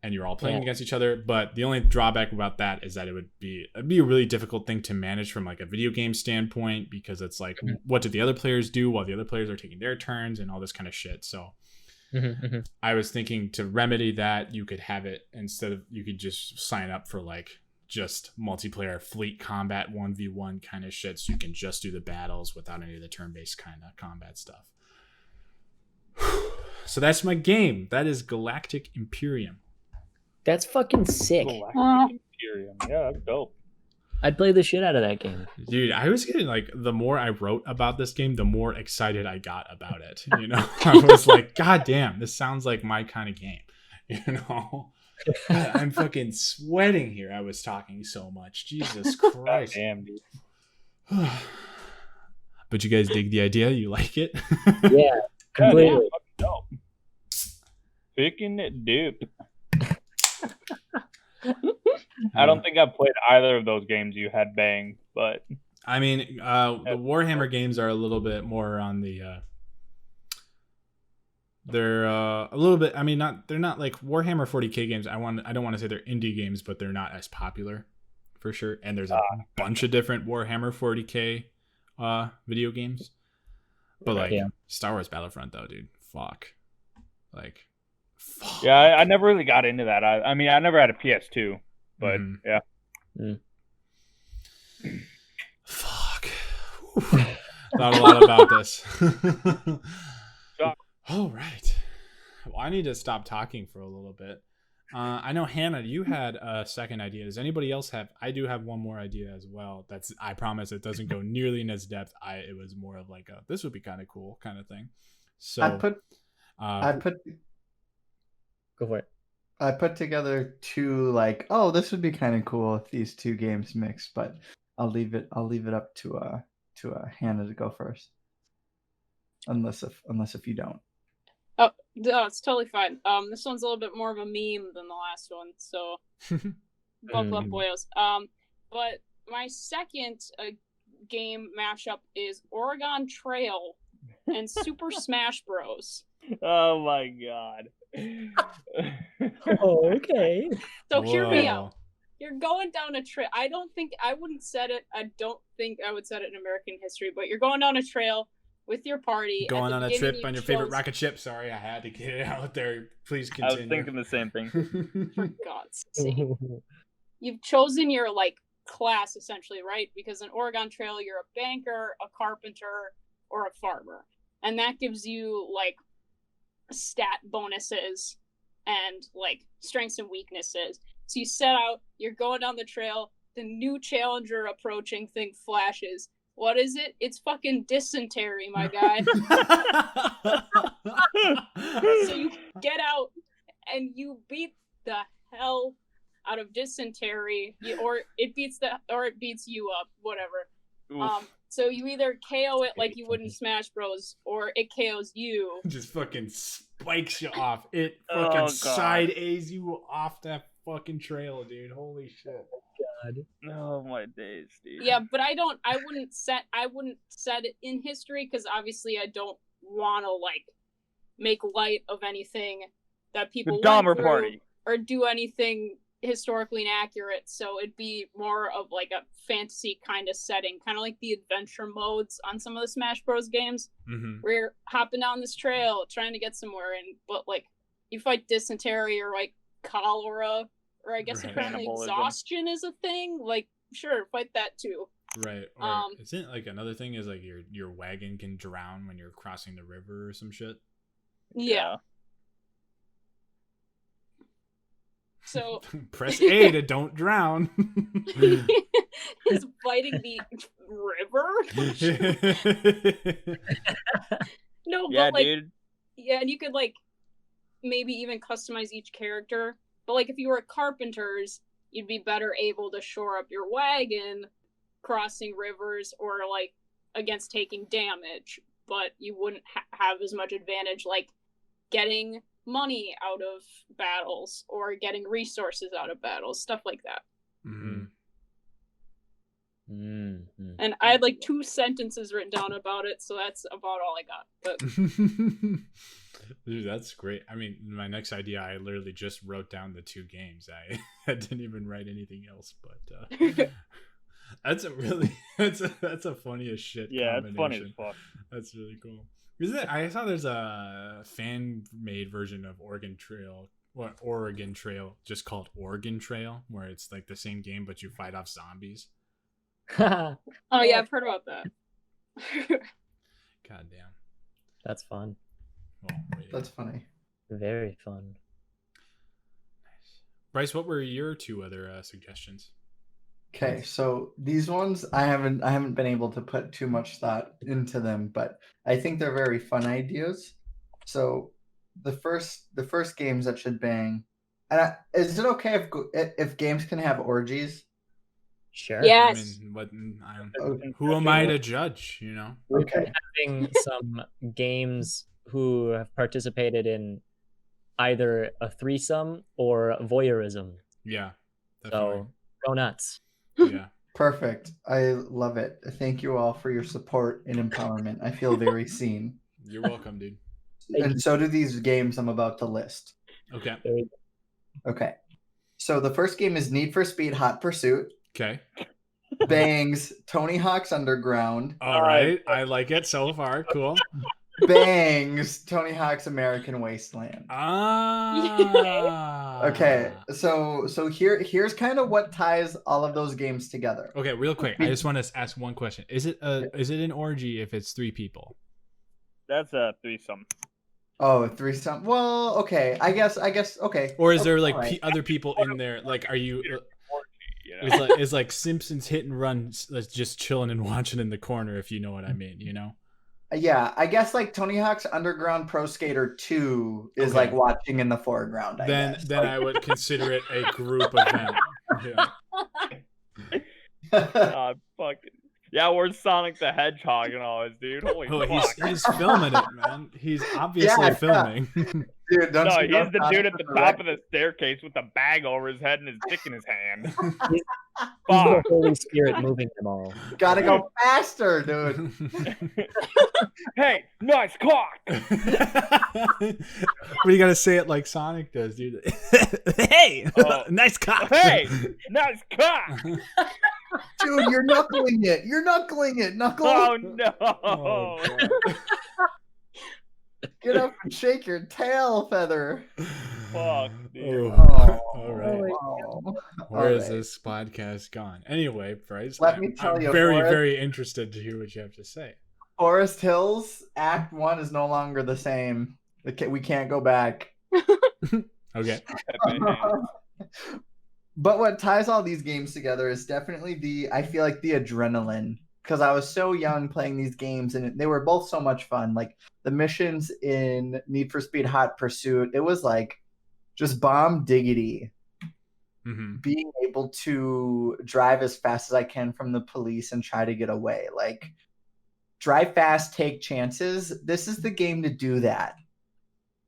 And you're all playing against each other. But the only drawback about that is that it'd be a really difficult thing to manage from like a video game standpoint, because it's like, what do the other players do while the other players are taking their turns and all this kind of shit. So I was thinking to remedy that, you could have it you could just sign up for like just multiplayer fleet combat 1v1 kind of shit. So you can just do the battles without any of the turn-based kind of combat stuff. So that's my game. That is Galactic Imperium. That's fucking sick. Galactic Imperium. Yeah, that's dope. I'd play the shit out of that game. Dude, I was getting like, the more I wrote about this game, the more excited I got about it. I was like, God damn, this sounds like my kind of game. God, I'm fucking sweating here. I was talking so much. Jesus Christ. Damn, dude. But you guys dig the idea? You like it? Yeah, completely. Yeah, dope. Picking it dupe. I don't think I've played either of those games you had banged, but I mean, the Warhammer games are a little bit more on the they're a little bit, I mean, they're not like Warhammer 40K games. I don't want to say they're indie games, but they're not as popular for sure. And there's a bunch of different Warhammer 40K video games. But like Star Wars Battlefront though, dude, fuck. Yeah, I never really got into that. I mean, I never had a PS2, but yeah. Fuck. Thought a lot about this. All right. Well, I need to stop talking for a little bit. I know, Hannah, you had a second idea. Does anybody else have? I do have one more idea as well. I promise it doesn't go nearly in as depth. It was more of like this would be kind of cool kind of thing. So I put Go for it. I put together two this would be kind of cool if these two games mix, but I'll leave it up to Hannah to go first. Unless if you don't. Oh, no, it's totally fine. This one's a little bit more of a meme than the last one, so buckle up, boyos. But my second game mashup is Oregon Trail and Super Smash Bros. Oh my god. Oh, okay. So hear me Whoa. out. You're going down a trail. I don't think I would set it in American history, but you're going down a trail with your party. Going At on the a beginning, trip you on your favorite chose- rocket ship. Sorry, I had to get it out there. Please I was continue. thinking the same thing. For God's sake. You've chosen your like class essentially, right? Because in Oregon Trail, you're a banker, a carpenter, or a farmer, and that gives you like stat bonuses and like strengths and weaknesses. So you set out, you're going down the trail, the new challenger approaching thing flashes. What is it? It's fucking dysentery, my guy. So you get out and you beat the hell out of dysentery, or it beats you up, whatever. Oof. So you either KO it like you would in Smash Bros, or it KOs you. Just fucking spikes you off. It Oh, fucking God. side A's you off that fucking trail, dude. Holy shit. Oh my days, dude. Yeah, but I wouldn't set it in history because obviously I don't want to like make light of anything that people The Dahmer went through party. or do anything historically inaccurate. So it'd be more of like a fantasy kind of setting, kind of like the adventure modes on some of the Smash Bros games, Mm-hmm. where you're hopping down this trail trying to get somewhere, and but like you fight dysentery or like cholera, or I guess Right. apparently Cannibalism. exhaustion is a thing. Like sure, fight that too. Right. Or Um, isn't like another thing is like your wagon can drown when you're crossing the river or some shit? Yeah. So Press A to don't drown. is fighting the river. No, Yeah, but like dude. yeah, and you could like maybe even customize each character. But like if you were carpenters, you'd be better able to shore up your wagon crossing rivers or like against taking damage, but you wouldn't have as much advantage like getting money out of battles or getting resources out of battles, stuff like that. Mm-hmm. Mm-hmm. And I had like 2 sentences written down about it, so that's about all I got. But Dude, that's great. I mean, my next idea, I literally just wrote down the 2 games. I didn't even write anything else, but that's a funny as shit. Yeah, it's funny as combination. fuck. That's really cool. Isn't it? I saw there's a fan-made version of Oregon Trail, just called Oregon Trail, where it's like the same game but you fight off zombies. oh yeah, I've heard about that. God damn. That's fun. Well, wait. That's funny. Very fun. Bryce, what were your 2 other suggestions? Okay, so these ones I haven't been able to put too much thought into them, but I think they're very fun ideas. So the first games that should bang, and is it okay if games can have orgies? Sure. Yes. I mean, Okay. who am I to judge? You know. We've Okay. been having some games who have participated in either a threesome or voyeurism. Yeah. Definitely. So go nuts. Yeah. Perfect. I love it. Thank you all for your support and empowerment. I feel very seen. You're welcome, dude. And so do these games I'm about to list. Okay. There you Okay. So the first game is Need for Speed Hot Pursuit. Okay. Bangs Tony Hawk's Underground. All right. I like it so far. Cool. Bangs Tony Hawk's American Wasteland. Ah. Okay, so here's kind of what ties all of those games together. Okay, real quick. I just want to ask one question. Is it an orgy if it's 3 people? That's a threesome. Oh, threesome. Well, okay. I guess. Okay. Or is there Okay, like all right. other people in there? Like, are you? You know? Is like Simpsons Hit and Run just chilling and watching in the corner? If you know what I mean, you know. Yeah, I guess like Tony Hawk's Underground Pro Skater 2 is Okay. like watching in the foreground. I guess. Then I would consider it a group event. Yeah. Fucking yeah, we're Sonic the Hedgehog and all this, dude. Holy Oh, fuck. he's filming it, man. He's obviously Yeah. filming. Dude, don't No, you know he's the Sonic dude at the the top of the staircase with the bag over his head and his dick in his hand. He's Fuck. the Holy Spirit moving them all. Gotta go faster, dude. Hey, nice cock. But you gotta say it like Sonic does, dude. Hey, Oh. nice cock. Hey, nice cock. Dude, you're knuckling it. You're knuckling it. Knuckle. Oh no. Oh, God. Get up and shake your tail feather. Fuck, dude. Oh, all right. Wow. Where All is right. this podcast gone? Anyway, Bryce, Let me tell I'm you, very, Forrest. very interested to hear what you have to say. Forest Hills Act 1 is no longer the same. We can't go back. Okay. But what ties all these games together is definitely I feel like the adrenaline. Because I was so young playing these games and they were both so much fun. Like the missions in Need for Speed Hot Pursuit, it was like just bomb diggity. Mm-hmm. Being able to drive as fast as I can from the police and try to get away. Like drive fast, take chances. This is the game to do that.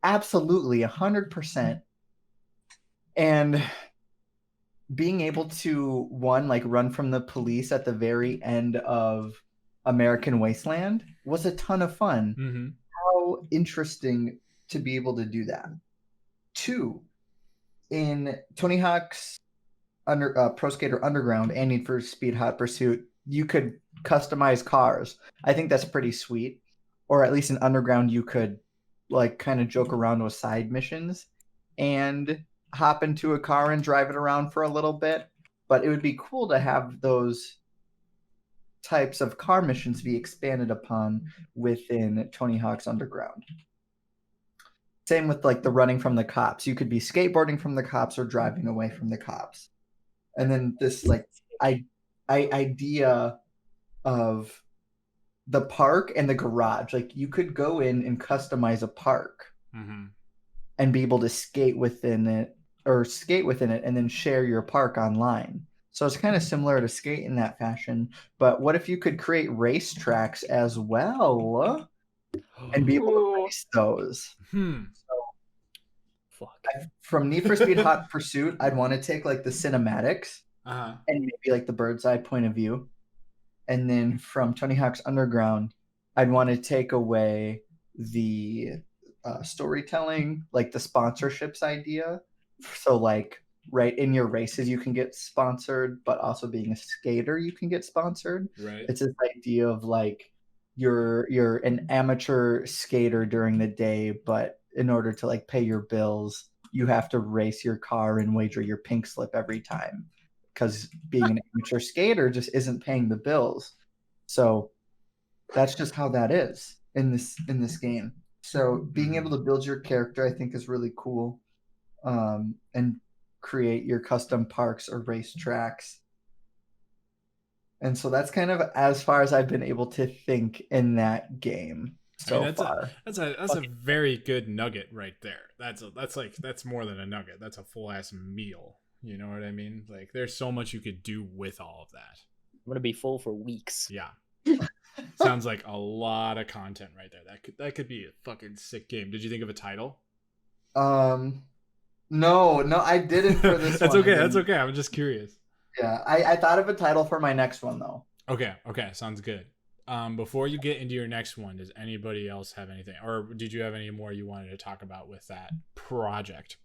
Absolutely, 100%. And being able to like run from the police at the very end of American Wasteland was a ton of fun. Mm-hmm. How interesting to be able to do that. 2, in Tony Hawk's Pro Skater Underground and Need for Speed Hot Pursuit, you could customize cars. I think that's pretty sweet. Or at least in Underground, you could like kind of joke around with side missions and hop into a car and drive it around for a little bit. But it would be cool to have those types of car missions be expanded upon within Tony Hawk's Underground. Same with like the running from the cops. You could be skateboarding from the cops or driving away from the cops. And then this like idea of the park and the garage. Like you could go in and customize a park Mm-hmm. and be able to skate within it and then share your park online. So it's kind of similar to skate in that fashion. But what if you could create race tracks as well and be able to race those? Fuck. From Need for Speed Hot Pursuit, I'd want to take like the cinematics Uh-huh. and maybe like the bird's eye point of view. And then from Tony Hawk's Underground, I'd want to take away the storytelling, like the sponsorships idea. So like right in your races, you can get sponsored, but also being a skater, you can get sponsored. Right. It's this idea of like you're an amateur skater during the day, but in order to like pay your bills, you have to race your car and wager your pink slip every time. Because being an amateur skater just isn't paying the bills. So that's just how that is in this game. So being able to build your character, I think, is really cool, and create your custom parks or race tracks. And so that's kind of as far as I've been able to think in that game so far. That's a very good nugget right there. That's more than a nugget. That's a full ass meal. You know what I mean? Like there's so much you could do with all of that. I'm gonna be full for weeks. Yeah. Sounds like a lot of content right there. That could be a fucking sick game. Did you think of a title? No, I didn't for this That's one. okay. That's okay. I'm just curious. Yeah, I thought of a title for my next one though. Okay, sounds good. Before you get into your next one, does anybody else have anything, or did you have any more you wanted to talk about with that project?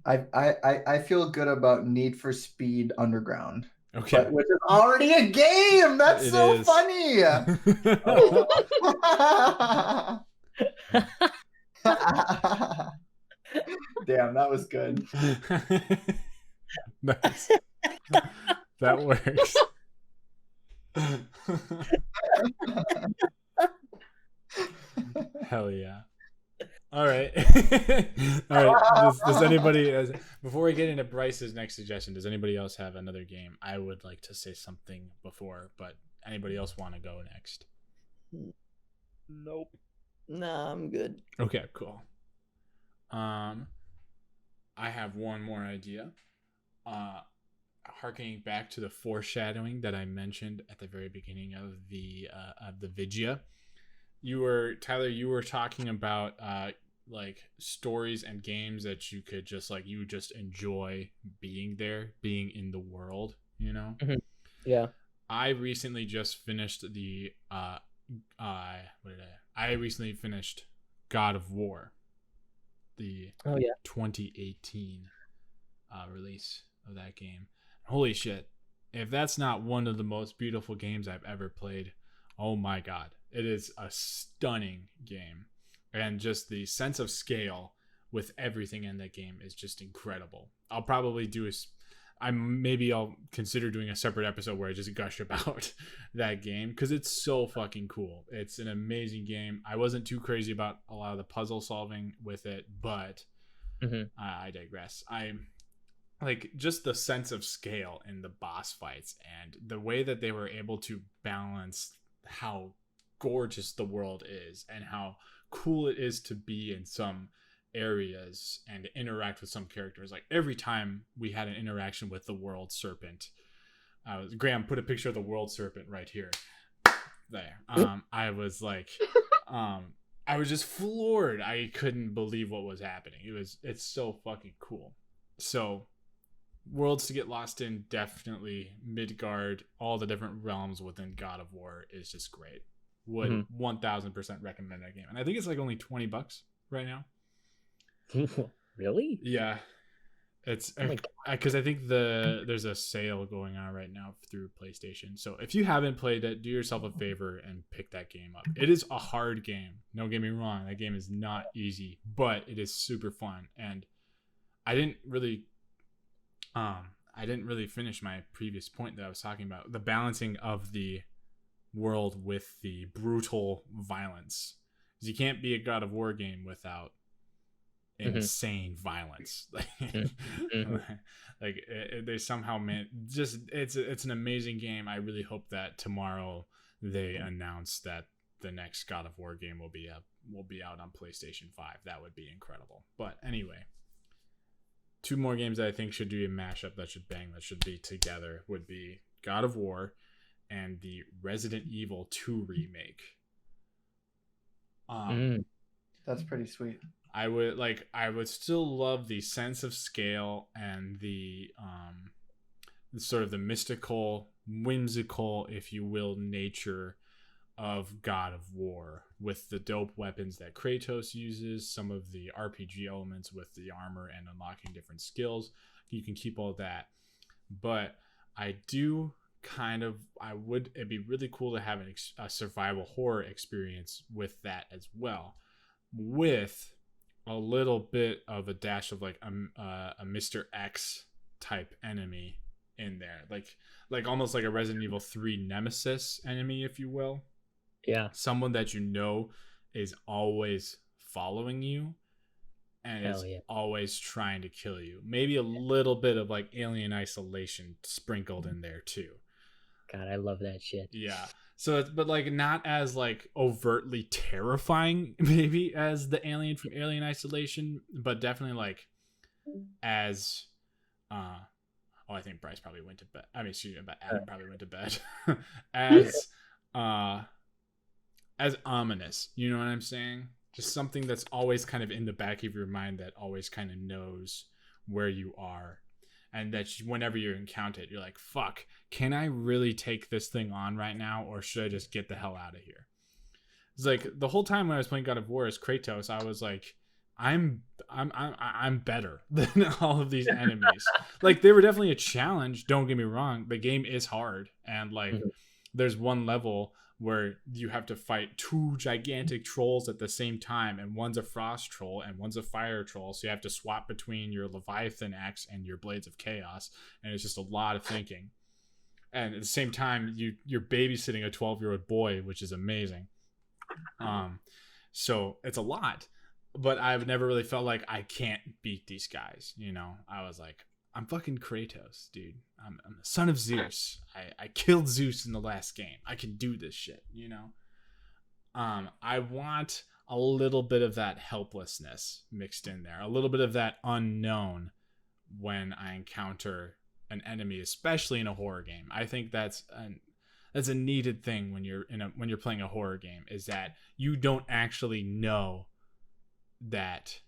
I feel good about Need for Speed Underground. Okay, which is already a game. That's It so is. funny. Damn, that was good. Nice. That works. Hell yeah. All right. All right. Does anybody, before we get into Bryce's next suggestion, does anybody else have another game? I would like to say something before, but anybody else want to go next? Nope. Nah, I'm good. Okay, cool. I have one more idea. Harkening back to the foreshadowing that I mentioned at the very beginning of the Vigia. Tyler, you were talking about like stories and games that you could just like you just enjoy being there, being in the world, you know. Yeah. I recently just finished the I recently finished God of War, the 2018 release of that game. Holy shit, if that's not one of the most beautiful games I've ever played, oh my god, it is a stunning game. And just the sense of scale with everything in that game is just incredible. I'll probably do I'll consider doing a separate episode where I just gush about that game because it's so fucking cool. It's an amazing game. I wasn't too crazy about a lot of the puzzle solving with it, but I digress. I like just the sense of scale in the boss fights and the way that they were able to balance how gorgeous the world is and how cool it is to be in some areas and interact with some characters. Like every time we had an interaction with the world serpent, Graham put a picture of the world serpent right here. There. I was like, I was just floored. I couldn't believe what was happening. It's so fucking cool. So worlds to get lost in, definitely. Midgard, all the different realms within God of War is just great. Would 1000% recommend that game. And I think it's like only $20 right now. Really? Yeah. It's because I think there's a sale going on right now through PlayStation. So if you haven't played it, do yourself a favor and pick that game up. It is a hard game. Don't get me wrong. That game is not easy, but it is super fun. And I didn't really finish my previous point that I was talking about, the balancing of the world with the brutal violence, because you can't be a God of War game without insane violence. Like they somehow it's an amazing game. I really hope that tomorrow they announce that the next God of War game will be out on PlayStation 5. That would be incredible. But anyway, two more games that I think should do a mashup that should be together would be God of War and the Resident Evil 2 remake. That's pretty sweet. I would still love the sense of scale and the sort of the mystical, whimsical, if you will, nature of God of War, with the dope weapons that Kratos uses, some of the RPG elements with the armor and unlocking different skills. You can keep all that, but it'd be really cool to have a survival horror experience with that as well, with a little bit of a dash of like a Mr. X type enemy in there, like almost like a Resident Evil 3 nemesis enemy, if you will. Yeah, someone that you know is always following you and is always trying to kill you. Maybe a little bit of like Alien Isolation sprinkled in there too. God, I love that shit. Yeah. So but like not as like overtly terrifying maybe as the alien from Alien Isolation, but definitely like as I think Bryce probably went to bed. I mean, but Adam probably went to bed. as ominous, you know what I'm saying? Just something that's always kind of in the back of your mind, that always kind of knows where you are, and that whenever you encounter it, you're like, fuck, can I really take this thing on right now, or should I just get the hell out of here? It's like the whole time when I was playing God of War as Kratos, I was like, I'm better than all of these enemies. Like, they were definitely a challenge, don't get me wrong. The game is hard, and like there's one level where you have to fight two gigantic trolls at the same time, and one's a frost troll and one's a fire troll, so you have to swap between your Leviathan axe and your Blades of Chaos, and it's just a lot of thinking. And at the same time, you're babysitting a 12-year-old boy, which is amazing. So it's a lot, but I've never really felt like I can't beat these guys, you know? I was like, I'm fucking Kratos, dude. I'm the son of Zeus. I killed Zeus in the last game. I can do this shit, you know? I want a little bit of that helplessness mixed in there. A little bit of that unknown when I encounter an enemy, especially in a horror game. I think that's a needed thing when you're playing a horror game, is that you don't actually know that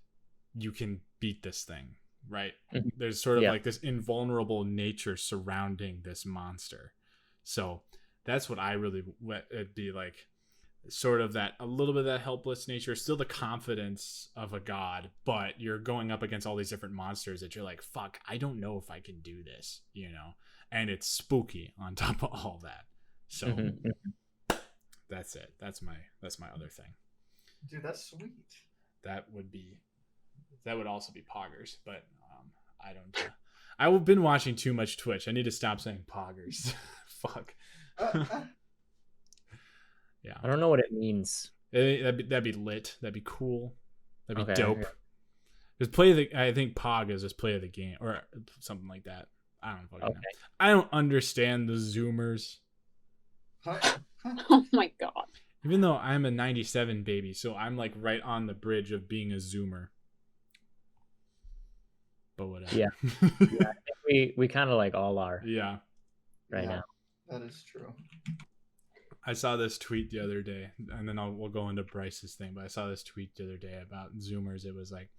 you can beat this thing, right? Mhm. There's sort of Yeah. like this invulnerable nature surrounding this monster. So that's what I really it'd be like, sort of that, a little bit of that helpless nature, still the confidence of a god, but you're going up against all these different monsters that you're like, fuck, I don't know if I can do this, you know? And it's spooky on top of all that. So Mhm. that's it. That's my other thing. Dude, that's sweet. That would also be poggers, but I don't. I've been watching too much Twitch. I need to stop saying poggers. Fuck. Yeah, I don't know what it means. that'd be lit. That'd be cool. That'd be Okay, dope. yeah. Just play the. I think pog is just play of the game or something like that. I don't fucking know. Okay. I don't understand the Zoomers. Oh my god. Even though I'm a 97 baby, so I'm like right on the bridge of being a Zoomer. But whatever. Yeah. Yeah, I think we kind of like all are Yeah. right Yeah. now. That is true. I saw this tweet the other day, and then we'll go into Bryce's thing, but I saw this tweet the other day about Zoomers. It was like,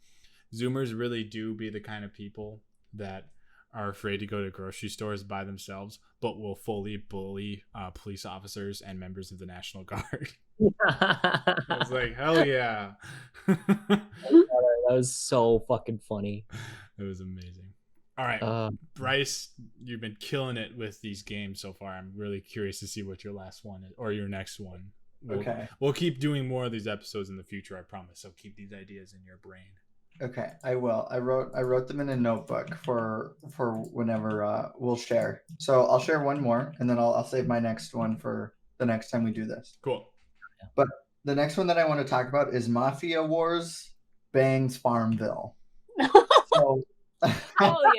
Zoomers really do be the kind of people that are afraid to go to grocery stores by themselves, but will fully bully police officers and members of the National Guard. I was like, hell yeah. That was so fucking funny. It was amazing. All right, Bryce, you've been killing it with these games so far. I'm really curious to see what your last one is, or your next one. We'll keep doing more of these episodes in the future, I promise. So keep these ideas in your brain. Okay, I will. I wrote them in a notebook for whenever we'll share. So I'll share one more, and then I'll save my next one for the next time we do this. Cool. But the next one that I want to talk about is Mafia Wars Bangs Farmville. So, Oh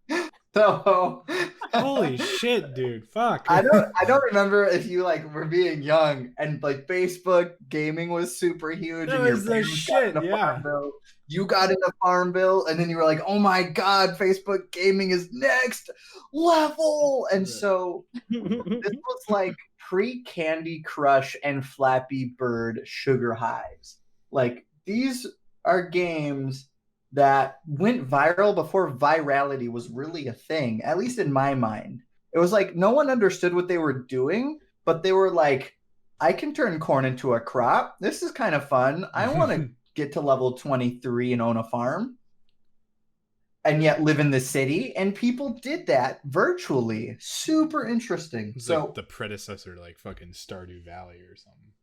yeah. so Holy shit, dude! Fuck. I don't remember if you like were being young and like Facebook gaming was super huge. That and was the parents got shit, into yeah. Farmville. You got into Farmville, and then you were like, "Oh my god, Facebook gaming is next level!" And so this was like pre-Candy Crush and Flappy Bird Sugar Highs. Like these are games that went viral before virality was really a thing, at least in my mind. It was like no one understood what they were doing, but they were like, I can turn corn into a crop. This is kind of fun. I want to get to level 23 and own a farm and yet live in the city. And people did that virtually. Super interesting. It's so like the predecessor to like fucking Stardew Valley or something.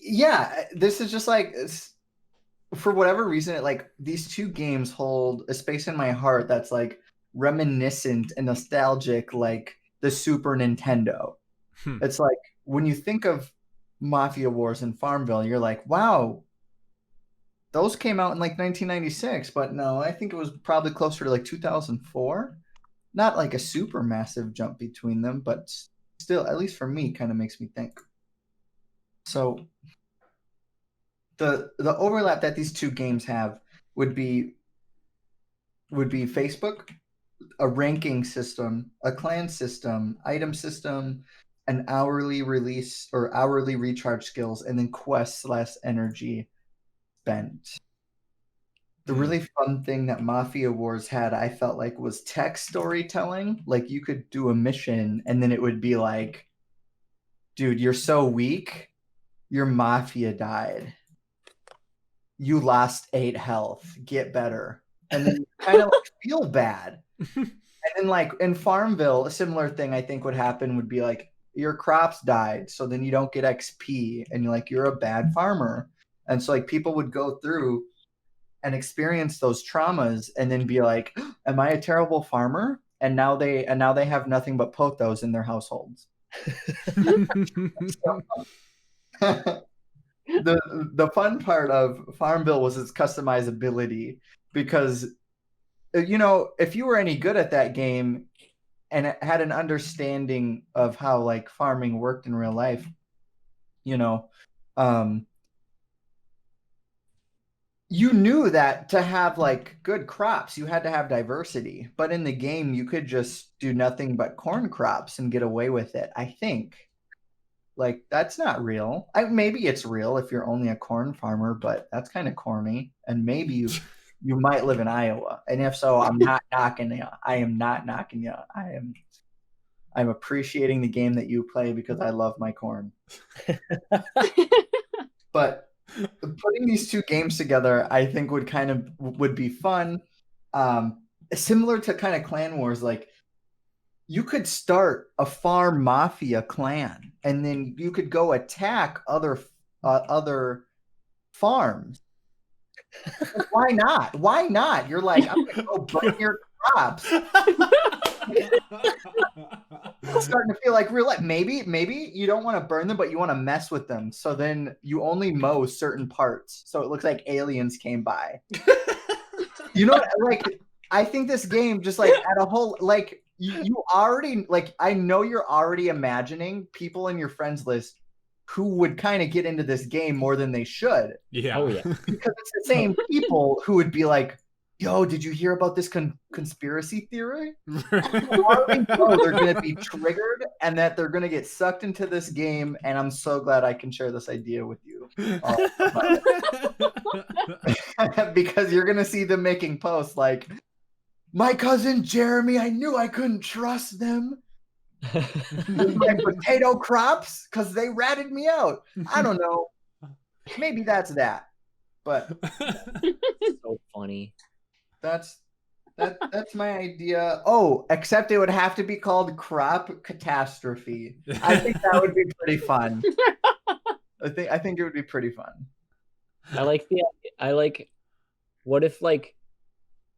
yeah, this is just like, for whatever reason, it like these two games hold a space in my heart that's like reminiscent and nostalgic, like the Super Nintendo. It's like when you think of Mafia Wars and Farmville, you're like, wow, those came out in like 1996, but no, I think it was probably closer to like 2004. Not like a super massive jump between them, but still, at least for me, kind of makes me think. So the overlap that these two games have would be Facebook, a ranking system, a clan system, item system, an hourly release or hourly recharge skills, and then quests less energy spent. The really fun thing that Mafia Wars had, I felt like, was text storytelling. Like you could do a mission and then it would be like, dude, you're so weak, your mafia died. You lost 8 health. Get better. And then you kind of like feel bad. And then like in Farmville, a similar thing I think would happen would be like your crops died, so then you don't get XP and you're a bad farmer. And so like people would go through and experience those traumas and then be like, am I a terrible farmer? And now they have nothing but pothos in their households. The fun part of Farmville was its customizability, because if you were any good at that game and had an understanding of how like farming worked in real life, you knew that to have like good crops, you had to have diversity. But in the game, you could just do nothing but corn crops and get away with it, I think. Like, that's not real. Maybe it's real if you're only a corn farmer, but that's kind of corny. And maybe you might live in Iowa. And if so, I'm not knocking you. I am not knocking you. I'm appreciating the game that you play because I love my corn. But putting these two games together, I think would be fun. Similar to kind of Clan Wars, like you could start a farm mafia clan, and then you could go attack other farms. Why not? Why not? You're like, I'm gonna go burn your crops. It's starting to feel like real life. Maybe you don't want to burn them, but you want to mess with them. So then you only mow certain parts, so it looks like aliens came by. You know, like I think this game just like at a whole like you already like I know you're already imagining people in your friends list who would kind of get into this game more than they should. Yeah. Oh yeah. Because it's the same people who would be like, yo, did you hear about this conspiracy theory? You already know they're going to be triggered and that they're going to get sucked into this game. And I'm so glad I can share this idea with you. Because you're going to see them making posts like, my cousin Jeremy, I knew I couldn't trust them. My potato crops because they ratted me out. I don't know. Maybe that's that. But So funny. That's my idea. Oh, except it would have to be called Crop Catastrophe. I think that would be pretty fun. I think it would be pretty fun. I like what if like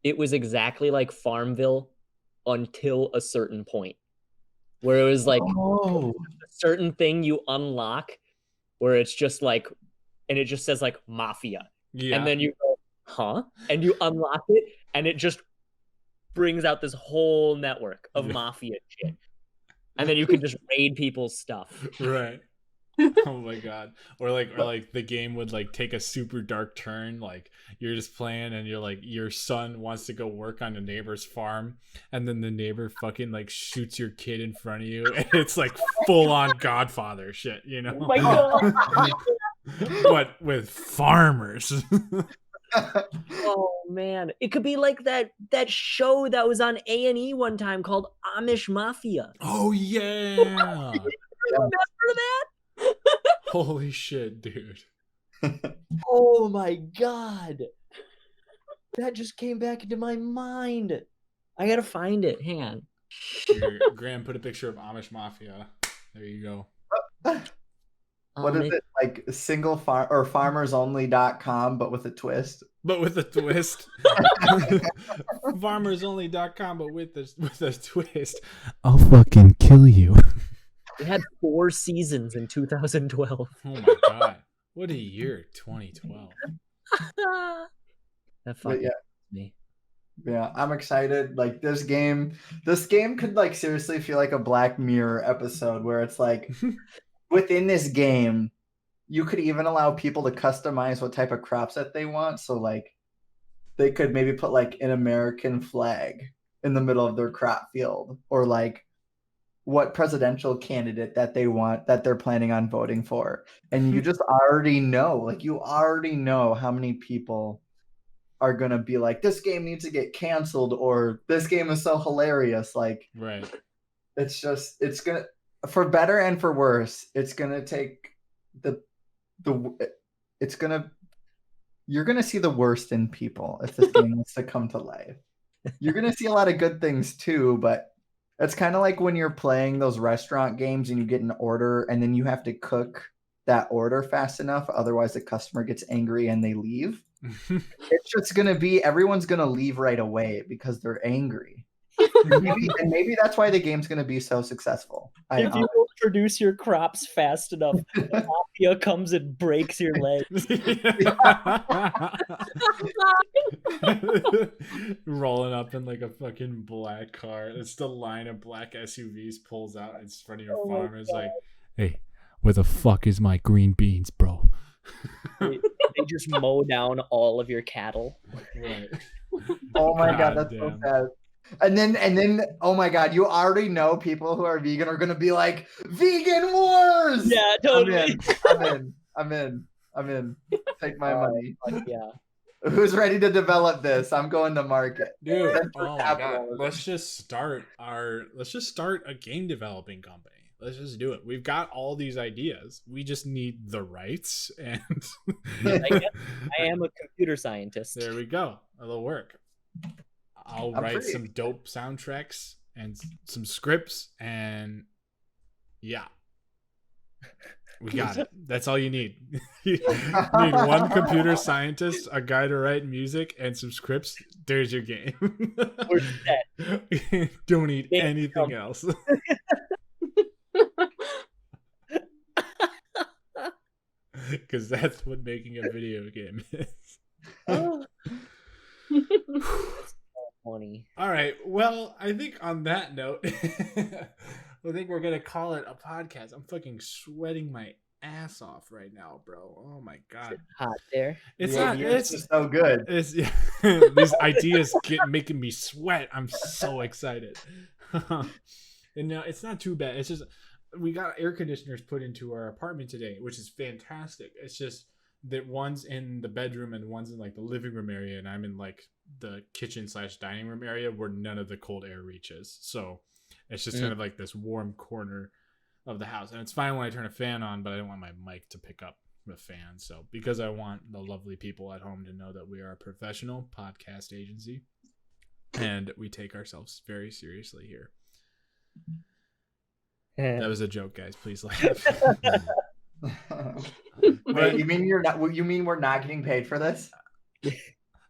it was exactly like Farmville until a certain point where it was like a certain thing you unlock where it's just like and it just says like mafia. Yeah. And then you go, huh? And you unlock it and it just brings out this whole network of mafia shit. And then you can just raid people's stuff. Right. Oh my god. Or like the game would like take a super dark turn. Like you're just playing and you're like your son wants to go work on a neighbor's farm and then the neighbor fucking like shoots your kid in front of you and it's like full on Godfather shit, you know? Oh my god. But with farmers. Oh man. It could be like that show that was on A&E one time called Amish Mafia. Oh yeah. Remember that? Holy shit, dude. Oh my god. That just came back into my mind. I gotta find it. Hang on. Here, Graham, put a picture of Amish Mafia. There you go. What is it? Like single farm or farmersonly.com, but with a twist? But with a twist. Farmersonly.com, but with a twist. I'll fucking kill you. It had 4 seasons in 2012. Oh my god. What a year, 2012. That fucking me. Yeah, I'm excited. Like this game could like seriously feel like a Black Mirror episode where it's like within this game, you could even allow people to customize what type of crops that they want. So like they could maybe put like an American flag in the middle of their crop field or like what presidential candidate that they want that they're planning on voting for. And you just already know how many people are going to be like, this game needs to get canceled or this game is so hilarious. Like, right. It's going to, for better and for worse, it's going to take you're going to see the worst in people if this game wants to come to life. You're going to see a lot of good things too, but it's kind of like when you're playing those restaurant games and you get an order and then you have to cook that order fast enough. Otherwise the customer gets angry and they leave. It's just going to be, everyone's going to leave right away because they're angry. Maybe that's why the game's going to be so successful. If you don't produce your crops fast enough, the mafia comes and breaks your legs. Rolling up in like a fucking black car. It's the line of black SUVs pulls out in front of your farm. It's like, hey, where the fuck is my green beans, bro? They just mow down all of your cattle. Right. Oh my god, that's so sad. And then, oh my God, you already know people who are vegan are gonna be like, vegan wars. Yeah, totally. I'm in. Take my money. Yeah. Who's ready to develop this? I'm going to market. Dude, Venture oh my god. capitalism. Let's just start a game developing company. Let's just do it. We've got all these ideas. We just need the rights and I am a computer scientist. there we go. It'll work. I'll I'm write pretty some dope soundtracks and some scripts and yeah. We got it. That's all you need. You need one computer scientist, a guy to write music, and some scripts. There's your game. We're set. Don't need Game anything else. Because that's what making a video game is. Funny. All right. Well, I think on that note, I think we're going to call it a podcast. I'm fucking sweating my ass off right now, bro. Oh my God. It's hot there. It's Yeah, not, yours it's is so good. It's, yeah, these ideas making me sweat. I'm so excited. And no, it's not too bad. It's just we got air conditioners put into our apartment today, which is fantastic. It's just that one's in the bedroom and one's in like the living room area, and I'm in like the kitchen / dining room area where none of the cold air reaches. So it's just kind of like this warm corner of the house, and it's fine when I turn a fan on, but I don't want my mic to pick up the fan. So because I want the lovely people at home to know that we are a professional podcast agency and we take ourselves very seriously here. That was a joke, guys. Please laugh. Wait, you mean we're not getting paid for this?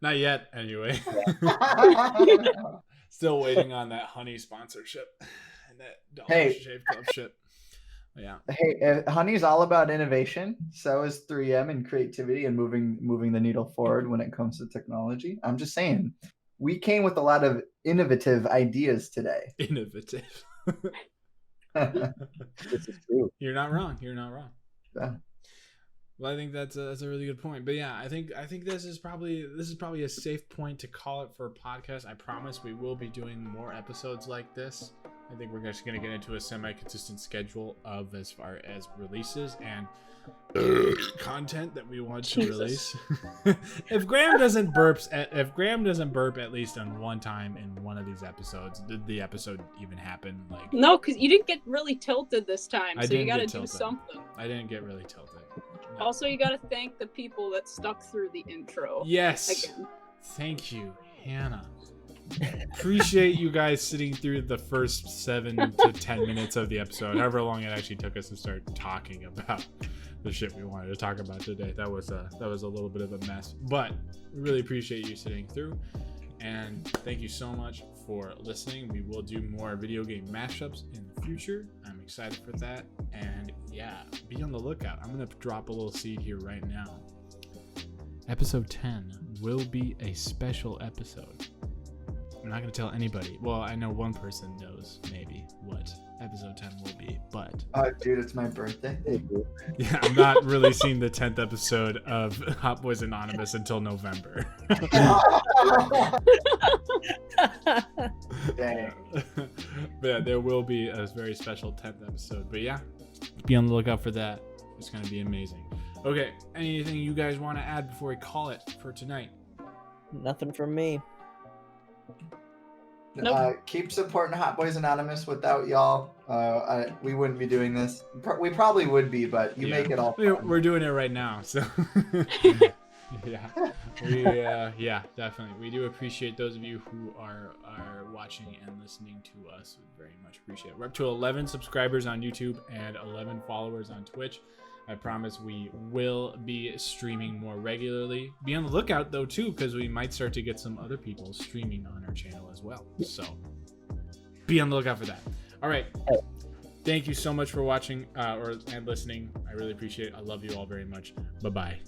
Not yet, anyway. Still waiting on that honey sponsorship and that Dollar Shave Club shit. Yeah. Hey, Honey's all about innovation. So is 3M and creativity and moving the needle forward when it comes to technology. I'm just saying, we came with a lot of innovative ideas today. Innovative. This is true. You're not wrong. You're not wrong. Yeah. Well, I think that's a really good point. But yeah, I think this is probably a safe point to call it for a podcast. I promise we will be doing more episodes like this. I think we're just going to get into a semi-consistent schedule of as far as releases and content that we want to release. If Graham doesn't burp at least on one time in one of these episodes, did the episode even happen? Like, No, because you didn't get really tilted this time, I so you didn't got to get do tilted. something. I didn't get really tilted. No. Also, you got to thank the people that stuck through the intro. Yes. Again. Thank you, Hannah. Appreciate you guys sitting through the first 7 to 10 minutes of the episode, however long it actually took us to start talking about the shit we wanted to talk about today. That was a little bit of a mess, but we really appreciate you sitting through, and thank you so much for listening. We will do more video game mashups in the future. I'm excited for that, and yeah, be on the lookout. I'm gonna drop a little seed here right now. Episode 10 will be a special episode. I'm not going to tell anybody. Well, I know one person knows maybe what episode 10 will be, but... Dude, it's my birthday. Yeah, I'm not releasing the 10th episode of Hot Bois Anonymous until November. Dang. But yeah, there will be a very special 10th episode. But yeah, be on the lookout for that. It's going to be amazing. Okay, anything you guys want to add before we call it for tonight? Nothing from me. Nope. Keep supporting Hot Bois Anonymous. Without y'all, we wouldn't be doing this. We probably would be, but you make it all fun. We're doing it right now, so yeah, definitely. We do appreciate those of you who are watching and listening to us. We very much appreciate it. We're up to 11 subscribers on YouTube and 11 followers on Twitch. I promise we will be streaming more regularly. Be on the lookout though too, because we might start to get some other people streaming on our channel as well. So be on the lookout for that. All right. Thank you so much for watching and listening. I really appreciate it. I love you all very much. Bye-bye.